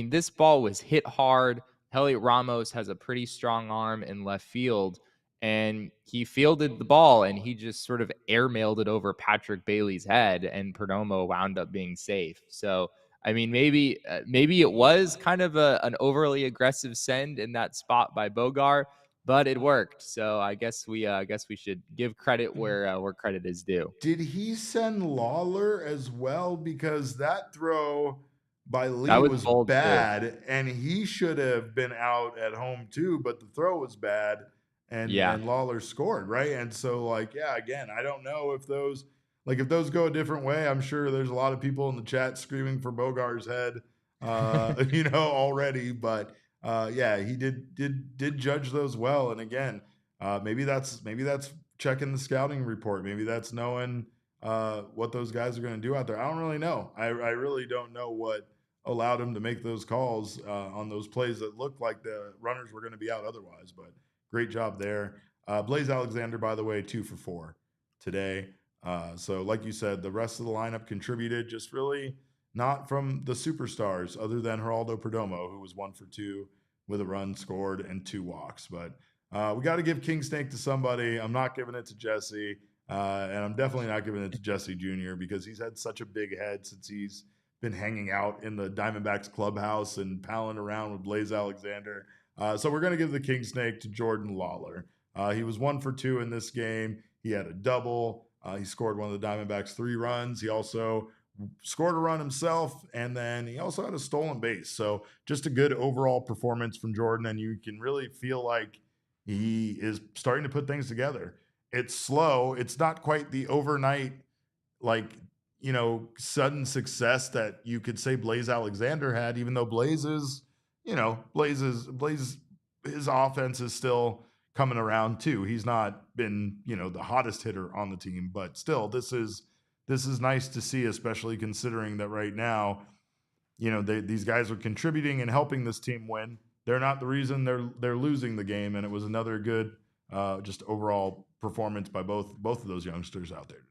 This ball was hit hard. Heliot Ramos has a pretty strong arm in left field, and he fielded the ball and he just sort of airmailed it over Patrick Bailey's head, and Perdomo wound up being safe. So, maybe it was kind of an overly aggressive send in that spot by Bogar, but it worked. So I guess we should give credit where credit is due. Did he send Lawlar as well? Because that throw by Lee was bad, too. And he should have been out at home too, but the throw was bad, and Lawlar scored, right? And so, again, I don't know if those go a different way. I'm sure there's a lot of people in the chat screaming for Bogar's head, already, but he did judge those well. And again, maybe that's checking the scouting report. Maybe that's knowing what those guys are going to do out there. I don't really know. I really don't know what allowed him to make those calls on those plays that looked like the runners were going to be out otherwise. But great job there. Blaze Alexander, by the way, 2 for 4 today. So like you said, the rest of the lineup contributed, just really not from the superstars other than Geraldo Perdomo, who was 1 for 2 with a run scored and 2 walks. But we got to give King Snake to somebody. I'm not giving it to Jesse. And I'm definitely not giving it to Jesse Jr. because he's had such a big head since he's been hanging out in the Diamondbacks clubhouse and palling around with Blaze Alexander. So we're going to give the King Snake to Jordan Lawlar. He was 1 for 2 in this game. He had a double. He scored one of the Diamondbacks 3 runs. He also scored a run himself, and then he also had a stolen base. So just a good overall performance from Jordan, and you can really feel like he is starting to put things together. It's slow. It's not quite the overnight, sudden success that you could say Blaze Alexander had, even though Blaze, his offense is still coming around too. He's not been, the hottest hitter on the team, but still this is nice to see, especially considering that right now, these guys are contributing and helping this team win. They're not the reason they're losing the game, and it was another good just overall performance by both of those youngsters out there today.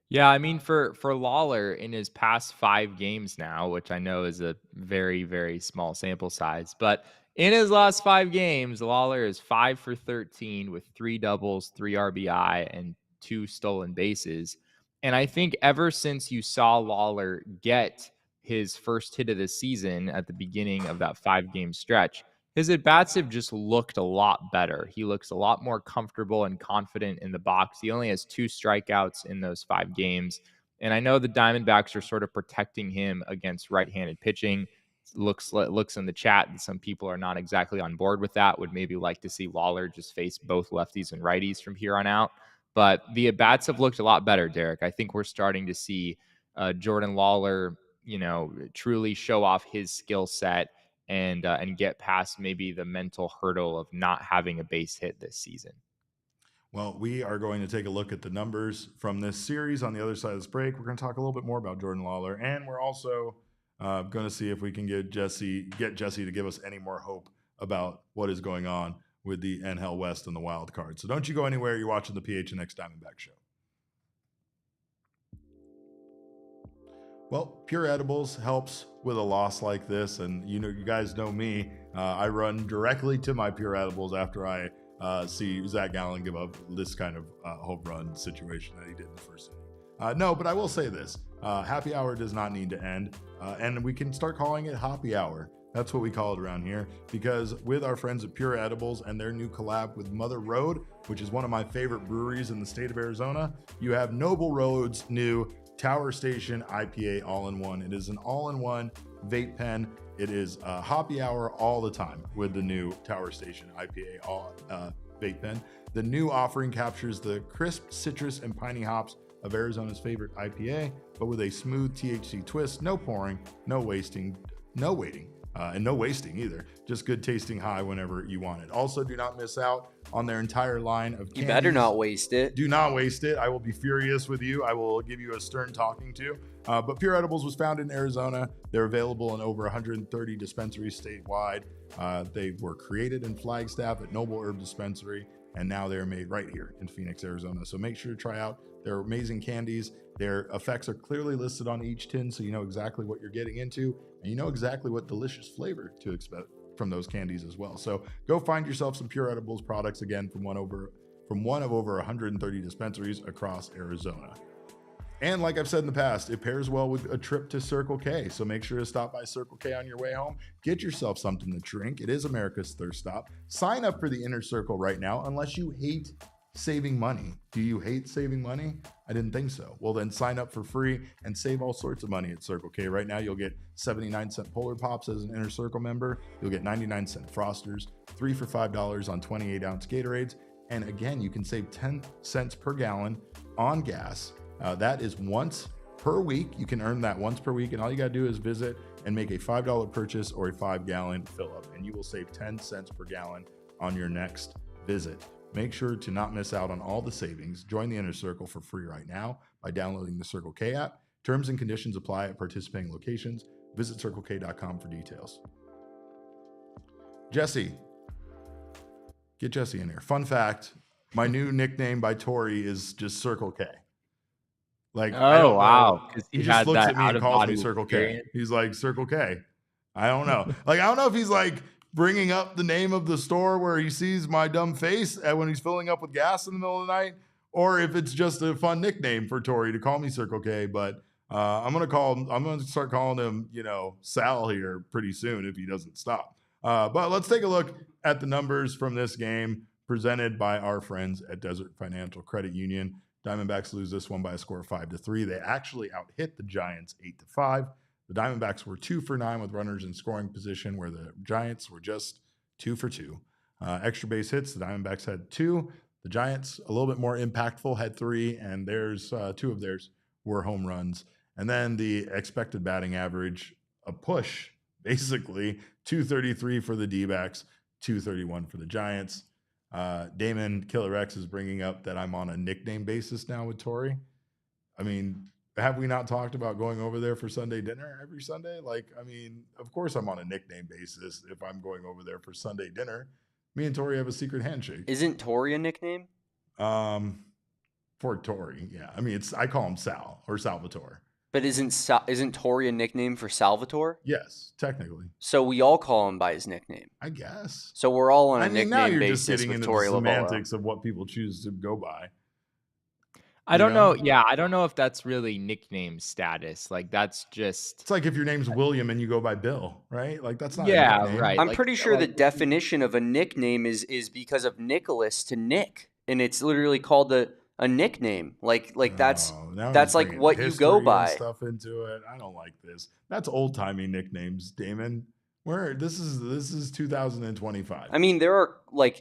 Yeah, I mean, for Lawlar in his past 5 games now, which I know is a very, very small sample size, but in his last 5 games, Lawlar is 5 for 13 with 3 doubles, 3 RBI, and 2 stolen bases. And I think ever since you saw Lawlar get his first hit of the season at the beginning of that 5-game stretch, his at-bats have just looked a lot better. He looks a lot more comfortable and confident in the box. He only has 2 strikeouts in those 5 games. And I know the Diamondbacks are sort of protecting him against right-handed pitching. Looks in the chat that some people are not exactly on board with that, would maybe like to see Lawlar just face both lefties and righties from here on out. But the at-bats have looked a lot better, Derek. I think we're starting to see Jordan Lawlar, truly show off his skill set and get past maybe the mental hurdle of not having a base hit this season. Well, we are going to take a look at the numbers from this series on the other side of this break. We're going to talk a little bit more about Jordan Lawlar, and we're also going to see if we can get Jesse to give us any more hope about what is going on with the NL West and the wild card. So don't you go anywhere. You're watching the PHNX Diamondback Show. Well, Pure Edibles helps with a loss like this, and you guys know me. I run directly to my Pure Edibles after I see Zac Gallen give up this kind of home run situation that he did in the first inning. No, but I will say this: happy hour does not need to end, and we can start calling it Hoppy Hour. That's what we call it around here, because with our friends at Pure Edibles and their new collab with Mother Road, which is one of my favorite breweries in the state of Arizona, you have Noble Road's new Tower Station IPA all-in-one. It is an all-in-one vape pen. It is Hoppy Hour all the time with the new Tower Station IPA vape pen. The new offering captures the crisp citrus and piney hops of Arizona's favorite IPA, but with a smooth THC twist. No pouring, no wasting, no waiting. And no wasting either. Just good tasting high whenever you want it. Also, do not miss out on their entire line of candies. You better not waste it. Do not waste it. I will be furious with you. I will give you a stern talking to. But Pure Edibles was founded in Arizona. They're available in over 130 dispensaries statewide. They were created in Flagstaff at Noble Herb Dispensary, and now they're made right here in Phoenix, Arizona. So make sure to try out their amazing candies. Their effects are clearly listed on each tin, so you know exactly what you're getting into, and you know exactly what delicious flavor to expect from those candies as well. So go find yourself some Pure Edibles products, again, from one of over 130 dispensaries across Arizona. And like I've said in the past, it pairs well with a trip to Circle K. So make sure to stop by Circle K on your way home. Get yourself something to drink. It is America's thirst stop. Sign up for the Inner Circle right now, unless you hate saving money. Do you hate saving money? I didn't think so. Well, then sign up for free and save all sorts of money at Circle K. Right now, you'll get 79-cent Polar Pops as an Inner Circle member. You'll get 99-cent Frosters, 3 for $5 on 28-ounce Gatorades. And again, you can save 10 cents per gallon on gas. That is once per week. You can earn that once per week, and all you got to do is visit and make a $5 purchase or a 5-gallon fill up, and you will save 10 cents per gallon on your next visit. Make sure to not miss out on all the savings. Join the Inner Circle for free right now by downloading the Circle K app. Terms and conditions apply at participating locations. Visit CircleK.com for details. Jesse. Get Jesse in here. Fun fact, my new nickname by Tori is just Circle K. Like, I don't know. Because He just had looks that at me and calls me out-of-body Circle experience. K. He's like, Circle K. I don't know. Like, I don't know if he's like bringing up the name of the store where he sees my dumb face when he's filling up with gas in the middle of the night, or if it's just a fun nickname for Tori to call me Circle K. But I'm gonna start calling him, Sal here pretty soon if he doesn't stop. But let's take a look at the numbers from this game presented by our friends at Desert Financial Credit Union. Diamondbacks lose this one by a score of 5-3. They actually out-hit the Giants 8-5. The Diamondbacks were 2 for 9 with runners in scoring position, where the Giants were just 2 for 2. Extra base hits, the Diamondbacks had 2. The Giants, a little bit more impactful, had 3, and there's 2 of theirs were home runs. And then the expected batting average, a push, basically, 233 for the Dbacks, 231 for the Giants. Damon Killer X is bringing up that I'm on a nickname basis now with Tori. I mean, have we not talked about going over there for Sunday dinner every Sunday? Of course I'm on a nickname basis if I'm going over there for Sunday dinner. Me and Tori have a secret handshake. Isn't Tori a nickname? For Tori, yeah. I call him Sal or Salvatore. But isn't Tori a nickname for Salvatore? Yes, technically. So we all call him by his nickname, I guess. So we're all on a nickname now you're basis just getting with into Tori the Lobolo. semantics of what people choose to go by. I don't know. Yeah, I don't know if that's really nickname status. Like, that's just... It's like if your name's William and you go by Bill, right? Like, that's not a nickname. Right. I'm pretty sure the definition of a nickname is because of Nicholas to Nick, and it's literally called a nickname. Like that's like what you go by. Stuff into it. I don't like this. That's old timey nicknames, Damon. This is 2025. I mean, there are we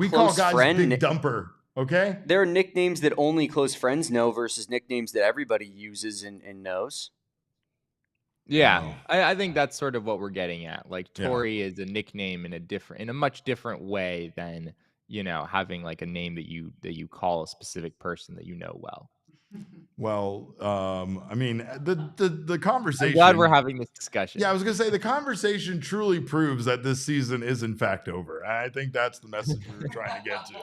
close call guys friend Big Dumper. Okay. There are nicknames that only close friends know versus nicknames that everybody uses and knows. Yeah, I think that's sort of what we're getting at. Like, Tori is a nickname in a much different way than, having like a name that you call a specific person that you know well. Well, the conversation. I'm glad we're having this discussion. Yeah, I was gonna say the conversation truly proves that this season is in fact over. I think that's the message we were trying to get to.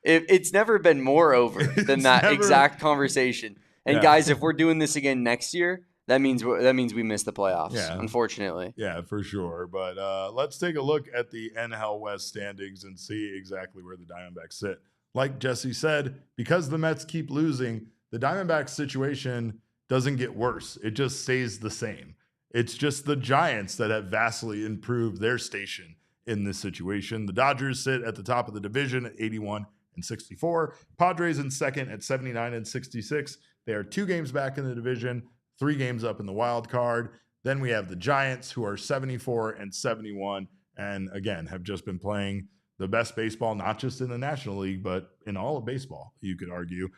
It's never been more over than that exact conversation. And guys, if we're doing this again next year, that means we missed the playoffs, unfortunately. Yeah, for sure. But let's take a look at the NL West standings and see exactly where the Diamondbacks sit. Like Jesse said, because the Mets keep losing, the Diamondbacks situation doesn't get worse. It just stays the same. It's just the Giants that have vastly improved their station in this situation. The Dodgers sit at the top of the division at 81-64. Padres in second at 79-66. They are 2 games back in the division, 3 games up in the wild card. Then we have the Giants, who are 74-71, and again have just been playing the best baseball, not just in the National League, but in all of baseball, you could argue.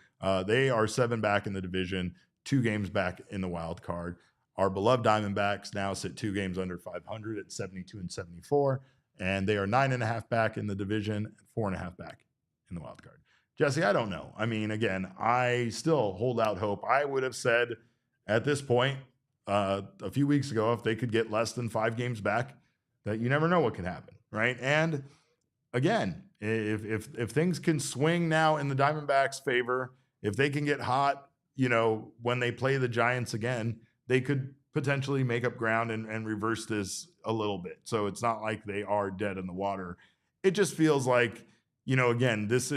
They are 7 back in the division, 2 games back in the wild card. Our beloved Diamondbacks now sit 2 games under 500 at 72-74, and they are 9.5 back in the division, 4.5 back in the wild card. Jesse, I don't know. Again, I still hold out hope. I would have said at this point a few weeks ago, if they could get less than 5 games back, that you never know what can happen, right? And again, if things can swing now in the Diamondbacks' favor, if they can get hot, when they play the Giants again, they could potentially make up ground and reverse this a little bit. So it's not like they are dead in the water. It just feels like, again, this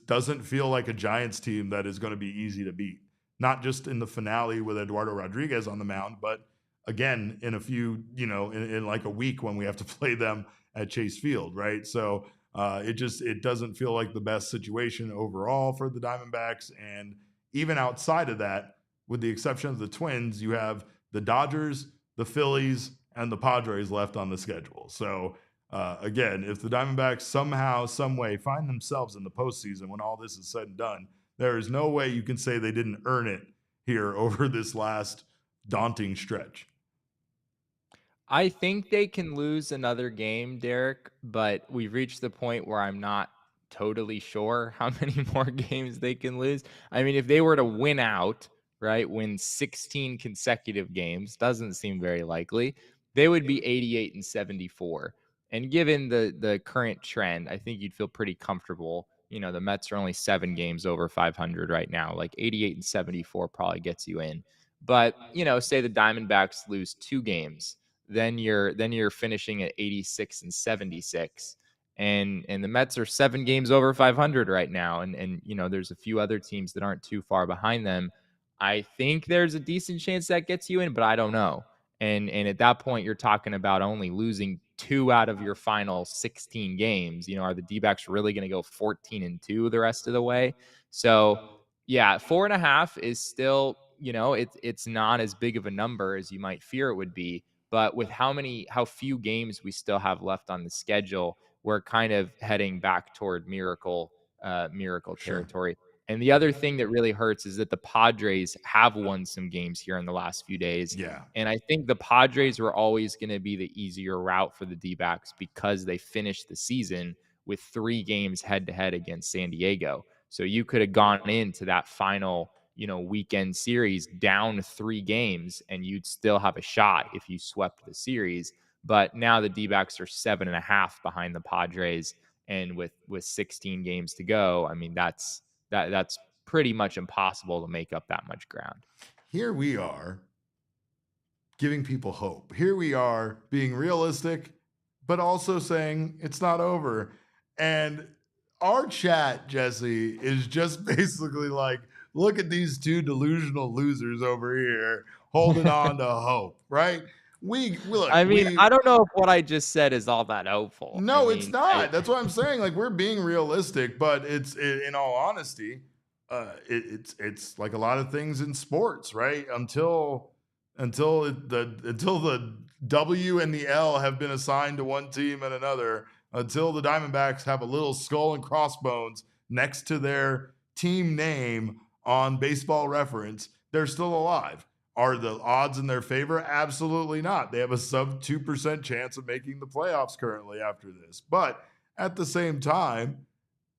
doesn't feel like a Giants team that is going to be easy to beat. Not just in the finale with Eduardo Rodriguez on the mound, but again, in a few, in like a week when we have to play them at Chase Field, right? So it doesn't feel like the best situation overall for the Diamondbacks. And even outside of that, with the exception of the Twins, you have the Dodgers, the Phillies, and the Padres left on the schedule. So again, if the Diamondbacks somehow, some way find themselves in the postseason when all this is said and done, there is no way you can say they didn't earn it here over this last daunting stretch. I think they can lose another game, Derek, but we've reached the point where I'm not totally sure how many more games they can lose. If they were to win out, right, win 16 consecutive games, doesn't seem very likely, they would be 88-74. And given the current trend, I think you'd feel pretty comfortable. The Mets are only 7 games over 500 right now. Like 88-74 probably gets you in. But, say the Diamondbacks lose 2 games, then you're finishing at 86-76. And the Mets are 7 games over 500 right now. And there's a few other teams that aren't too far behind them. I think there's a decent chance that gets you in, but I don't know. And at that point, you're talking about only losing 2 out of your final 16 games. Are the Dbacks really going to go 14-2 the rest of the way? So, yeah, 4.5 is still, it's not as big of a number as you might fear it would be. But with how few games we still have left on the schedule, we're kind of heading back toward miracle territory. Sure. And the other thing that really hurts is that the Padres have won some games here in the last few days. Yeah. And I think the Padres were always going to be the easier route for the Dbacks because they finished the season with 3 games head-to-head against San Diego. So you could have gone into that final, weekend series down 3 games and you'd still have a shot if you swept the series. But now the Dbacks are 7.5 behind the Padres. And with 16 games to go, I mean, that's pretty much impossible to make up that much ground. Here we are giving people hope. Here we are being realistic, but also saying it's not over. And our chat, Jesse, is just basically like, look at these 2 delusional losers over here holding on to hope, right? I don't know if what I just said is all that hopeful. No, it's not. That's what I'm saying. Like, we're being realistic, but in all honesty, it's like a lot of things in sports, right? Until the W and the L have been assigned to one team and another, until the Diamondbacks have a little skull and crossbones next to their team name on Baseball Reference, they're still alive. Are the odds in their favor? Absolutely not. They have a sub 2% chance of making the playoffs currently after this. But at the same time,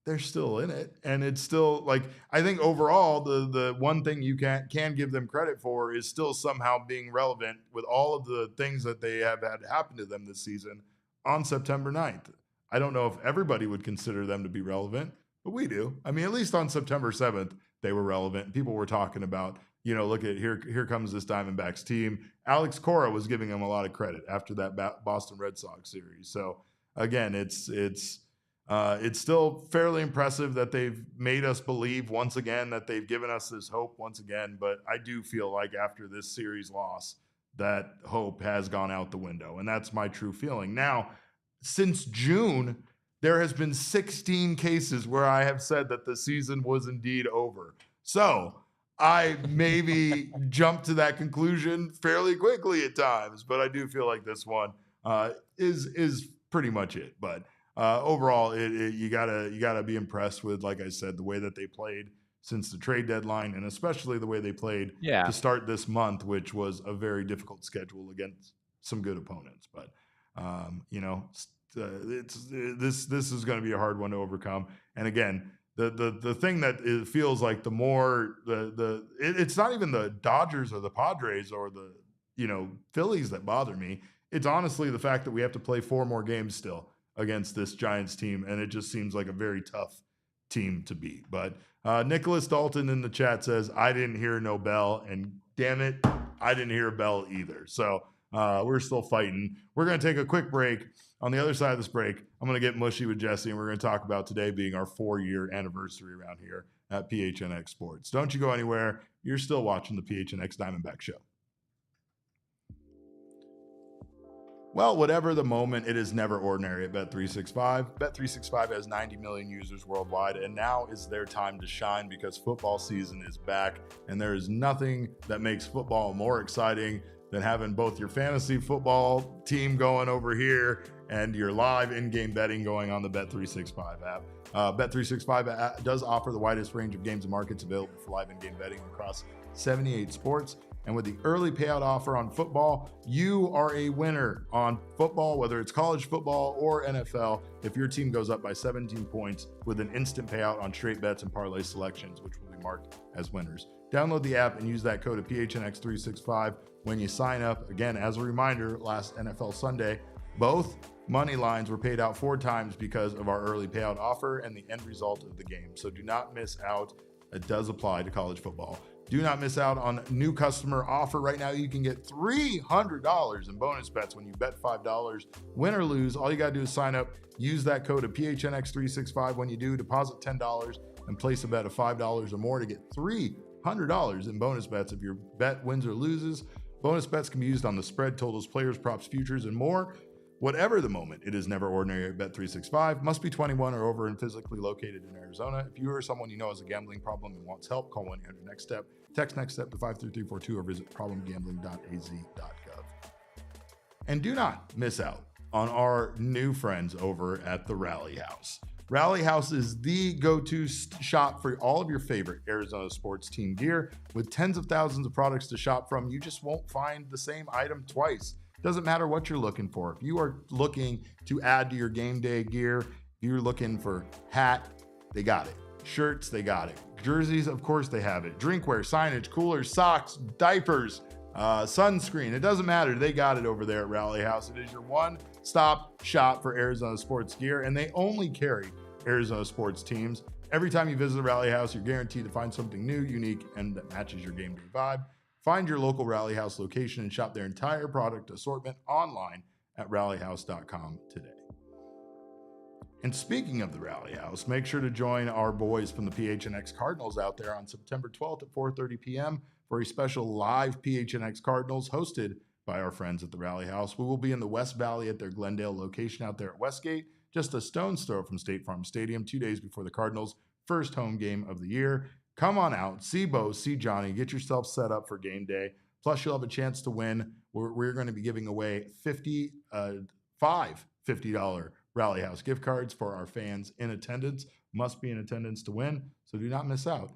they're still in it. And it's still like, I think overall, the one thing you can give them credit for is still somehow being relevant with all of the things that they have had happen to them this season on September 9th. I don't know if everybody would consider them to be relevant, but we do. I mean, at least on September 7th, they were relevant. People were talking about, look at here comes this Diamondbacks team. Alex Cora was giving them a lot of credit after that Boston Red Sox series. So again, it's still fairly impressive that they've made us believe once again, that they've given us this hope once again. But I do feel like after this series loss, that hope has gone out the window. And that's my true feeling. Now, since June, there has been 16 cases where I have said that the season was indeed over. So I maybe jumped to that conclusion fairly quickly at times, but I do feel like this one is pretty much it. But overall, you gotta be impressed with, like I said, the way that they played since the trade deadline, and especially the way they played to start this month, which was a very difficult schedule against some good opponents. But this is going to be a hard one to overcome. And again, the thing that it feels like the more it's not even the Dodgers or the Padres or the Phillies that bother me. It's honestly the fact that we have to play 4 more games still against this Giants team, and it just seems like a very tough team to beat. But Nicholas Dalton in the chat says, I didn't hear no bell, and damn it, I didn't hear a bell either. So we're still fighting. We're going to take a quick break. On the other side of this break, I'm going to get mushy with Jesse, and we're going to talk about today being our 4-year anniversary around here at PHNX Sports. Don't you go anywhere. You're still watching the PHNX Diamondback Show. Well, whatever the moment, it is never ordinary at Bet365. Bet365 has 90 million users worldwide, and now is their time to shine because football season is back, and there is nothing that makes football more exciting than having both your fantasy football team going over here and your live in-game betting going on the Bet365 app. Bet365 does offer the widest range of games and markets available for live in-game betting across 78 sports. And with the early payout offer on football, you are a winner on football, whether it's college football or NFL, if your team goes up by 17 points with an instant payout on straight bets and parlay selections, which will be be marked as winners. Download the app and use that code of PHNX365 when you sign up. Again, as a reminder, last NFL Sunday, both money lines were paid out 4 times because of our early payout offer and the end result of the game. So do not miss out. It does apply to college football. Do not miss out on new customer offer. Right now, you can get $300 in bonus bets when you bet $5. Win or lose, all you got to do is sign up. Use that code of PHNX365 when you do. Deposit $10 and place a bet of $5 or more to get $300 in bonus bets if your bet wins or loses. Bonus bets can be used on the spread, totals, players, props, futures, and more. Whatever the moment, it is never ordinary at Bet365. Must be 21 or over and physically located in Arizona. If you or someone you know has a gambling problem and wants help, call 1-800-NEXT-STEP. Text NEXT STEP to 53342 or visit problemgambling.az.gov. And do not miss out on our new friends over at the Rally House. Rally House is the go-to shop for all of your favorite Arizona sports team gear. With tens of thousands of products to shop from, you just won't find the same item twice. Doesn't matter what you're looking for. If you are looking to add to your game day gear, if you're looking for hat, they got it. Shirts, they got it. Jerseys, of course they have it. Drinkware, signage, coolers, socks, diapers, sunscreen. It doesn't matter. They got it over there at Rally House. It is your one-stop shop for Arizona sports gear, and they only carry Arizona sports teams. Every time you visit the Rally House, you're guaranteed to find something new, unique, and that matches your game day vibe. Find your local Rally House location and shop their entire product assortment online at rallyhouse.com today. And speaking of the Rally House, make sure to join our boys from the PHNX Cardinals out there on September 12th at 4:30 p.m. for a special live PHNX Cardinals hosted by our friends at the Rally House. We will be in the West Valley at their Glendale location out there at Westgate, just a stone's throw from State Farm Stadium, 2 days before the Cardinals' first home game of the year. Come on out, see Bo, see Johnny, get yourself set up for game day. Plus, you'll have a chance to win. We're going to be giving away five $50 Rally House gift cards for our fans in attendance. Must be in attendance to win, so do not miss out.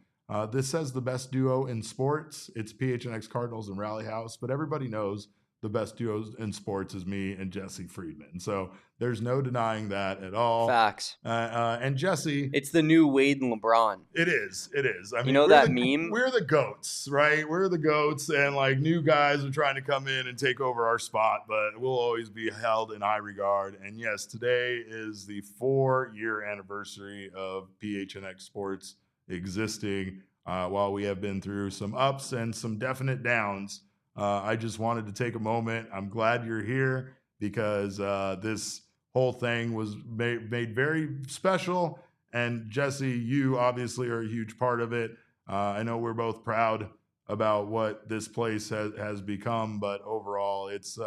This says the best duo in sports. It's PHNX Cardinals and Rally House, but everybody knows the best duos in sports is me and Jesse Friedman. So there's no denying that at all. Facts. And Jesse, it's the new Wade and LeBron. It is. I mean, you know that meme? We're the GOATs, right? We're the GOATs, and like new guys are trying to come in and take over our spot, but we'll always be held in high regard. And yes, today is the 4-year anniversary of PHNX Sports existing. While we have been through some ups and some definite downs, I just wanted to take a moment. I'm glad you're here because this whole thing was made very special. And Jesse, you obviously are a huge part of it. I know we're both proud about what this place has become, but overall, it's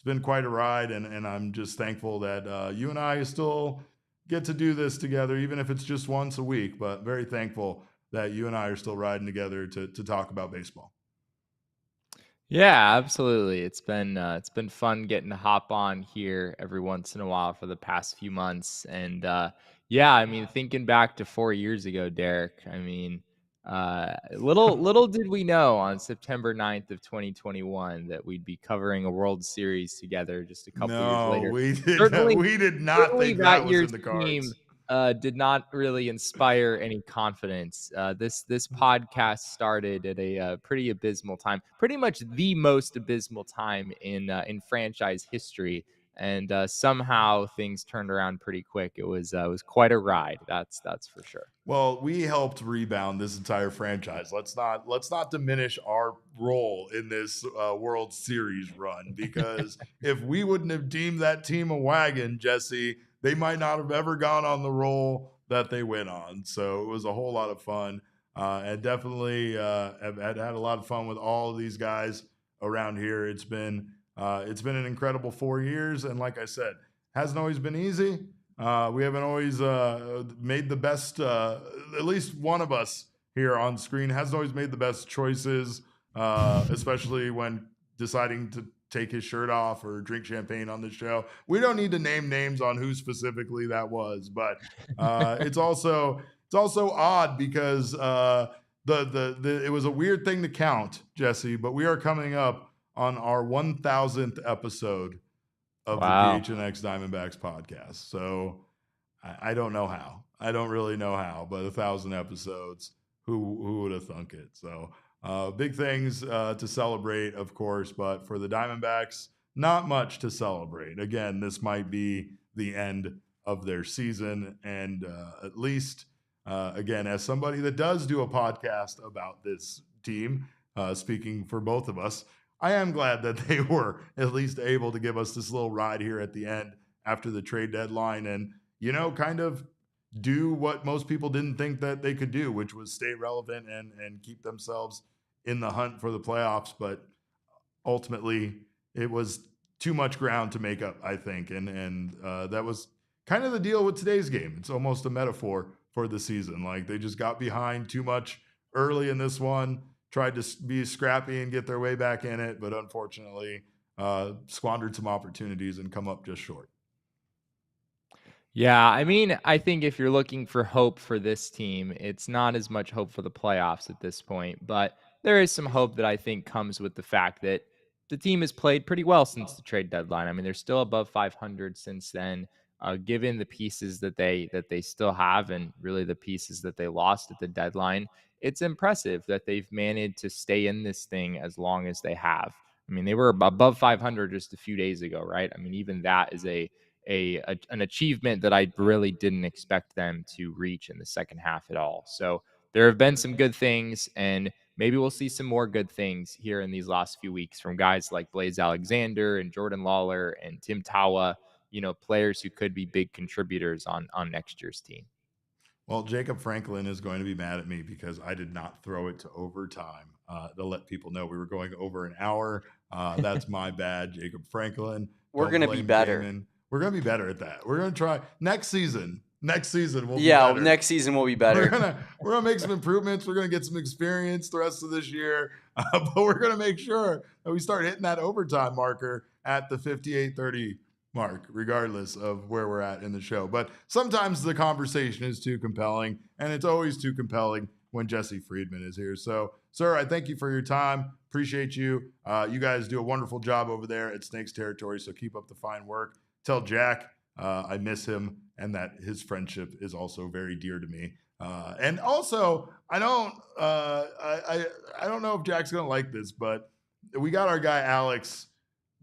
been quite a ride. And I'm just thankful that you and I still get to do this together, even if it's just once a week. But very thankful that you and I are still riding together to talk about baseball. Yeah, absolutely. It's been fun getting to hop on here every once in a while for the past few months. And yeah, I mean, thinking back to 4 years ago, Derek, I mean, little did we know on September 9th of 2021 that we'd be covering a World Series together just a couple years later. We did not think that was in the cards. Did not really inspire any confidence. This podcast started at a pretty abysmal time, pretty much the most abysmal time in franchise history, and somehow things turned around pretty quick. It was quite a ride. That's for sure. Well, we helped rebound this entire franchise. Let's not diminish our role in this World Series run, because if we wouldn't have deemed that team a wagon, Jesse, they might not have ever gone on the roll that they went on. So it was a whole lot of fun. And definitely have had a lot of fun with all of these guys around here. It's been an incredible 4 years. And like I said, hasn't always been easy. We haven't always made the best, at least one of us here on screen hasn't always made the best choices, especially when deciding to take his shirt off or drink champagne on the show. We don't need to name names on who specifically that was, but it's also odd because it was a weird thing to count, Jesse, but we are coming up on our 1000th episode of the PHNX Diamondbacks podcast. So I don't know how. I don't really know how, but 1,000 episodes. Who would have thunk it? So big things to celebrate, of course, but for the Diamondbacks, not much to celebrate. Again, this might be the end of their season, and at least, again, as somebody that does do a podcast about this team, speaking for both of us, I am glad that they were at least able to give us this little ride here at the end after the trade deadline and, kind of do what most people didn't think that they could do, which was stay relevant and keep themselves in the hunt for the playoffs. But ultimately, it was too much ground to make up, I think. And that was kind of the deal with today's game. It's almost a metaphor for the season. Like they just got behind too much early in this one, tried to be scrappy and get their way back in it, but unfortunately squandered some opportunities and come up just short. Yeah, I mean, I think if you're looking for hope for this team, it's not as much hope for the playoffs at this point, but there is some hope that I think comes with the fact that the team has played pretty well since the trade deadline. I mean, they're still above 500 since then. Given the pieces that they still have and really the pieces that they lost at the deadline, it's impressive that they've managed to stay in this thing as long as they have. I mean, they were above 500 just a few days ago, right? I mean, even that is an achievement that I really didn't expect them to reach in the second half at all. So there have been some good things, and maybe we'll see some more good things here in these last few weeks from guys like Blaze Alexander and Jordan Lawlar and Tim Tawa, players who could be big contributors on next year's team. Well, Jacob Franklin is going to be mad at me because I did not throw it to overtime to let people know we were going over an hour. That's my bad, Jacob Franklin. We're going to be better. Damon. We're going to be better at that. We're going to try next season. Next season we'll be better. Next season will be better. We're gonna make some improvements. We're gonna get some experience the rest of this year, but we're gonna make sure that we start hitting that overtime marker at the 58:30 mark, regardless of where we're at in the show. But sometimes the conversation is too compelling, and it's always too compelling when Jesse Friedman is here. So, sir, I thank you for your time. Appreciate you. You guys do a wonderful job over there at Snakes Territory, so keep up the fine work. Tell Jack I miss him and that his friendship is also very dear to me. And also, I don't know if Jack's going to like this, but we got our guy Alex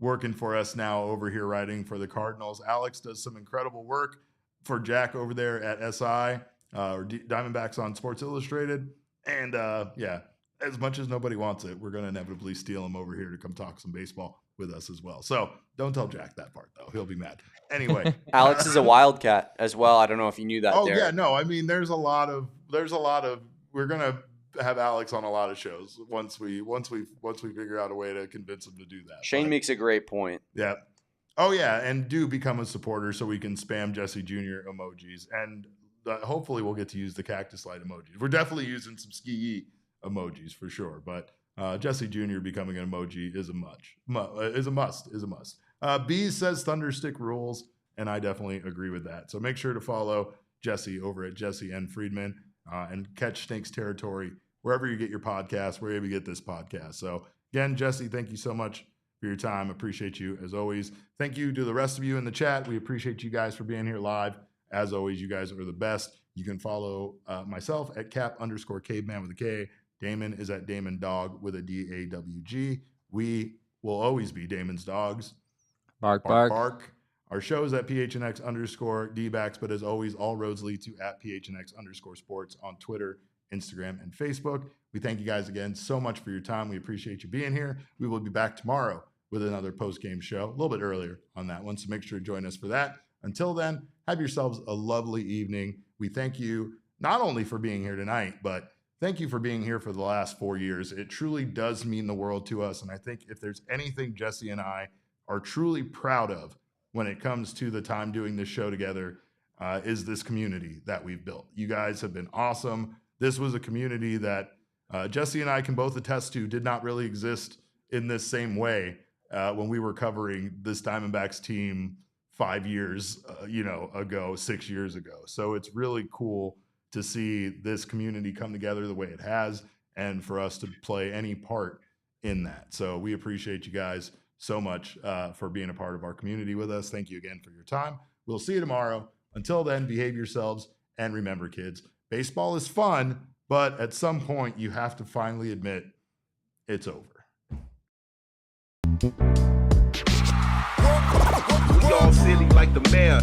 working for us now over here writing for the Cardinals. Alex does some incredible work for Jack over there at SI or Diamondbacks on Sports Illustrated. And yeah, as much as nobody wants it, we're going to inevitably steal him over here to come talk some baseball with us as well. So don't tell Jack that part, though. He'll be mad. Anyway. Alex is a Wildcat as well. I don't know if you knew that. Oh, Derek. Yeah, no. I mean, there's a lot of, we're going to have Alex on a lot of shows once we figure out a way to convince him to do that. Shane makes a great point. Yeah. Oh, yeah. And do become a supporter so we can spam Jesse Jr. emojis. And hopefully we'll get to use the cactus light emojis. We're definitely using some ski emojis for sure. But Jesse Jr. becoming an emoji is a must. B says Thunderstick rules, and I definitely agree with that. So make sure to follow Jesse over at Jesse N. Friedman and catch Snakes Territory wherever you get your podcast, wherever you get this podcast. So again, Jesse, thank you so much for your time. Appreciate you as always. Thank you to the rest of you in the chat. We appreciate you guys for being here live. As always, you guys are the best. You can follow myself at cap_caveman with a K. Damon is at Damon Dog with a DAWG. We will always be Damon's dogs. Bark, bark. Bark. Our show is at PHNX _Dbacks, but as always, all roads lead to at PHNX _sports on Twitter, Instagram, and Facebook. We thank you guys again so much for your time. We appreciate you being here. We will be back tomorrow with another post-game show, a little bit earlier on that one, so make sure to join us for that. Until then, have yourselves a lovely evening. We thank you not only for being here tonight, but thank you for being here for the last 4 years. It truly does mean the world to us, and I think if there's anything Jesse and I are truly proud of when it comes to the time doing this show together, is this community that we've built. You guys have been awesome. This was a community that Jesse and I can both attest to did not really exist in this same way when we were covering this Diamondbacks team 5 years ago, 6 years ago. So it's really cool to see this community come together the way it has and for us to play any part in that. So we appreciate you guys so much for being a part of our community with us. Thank you again for your time. We'll see you tomorrow. Until then, behave yourselves. And remember, kids, baseball is fun, But at some point, you have to finally admit it's over. We all silly like the mayor.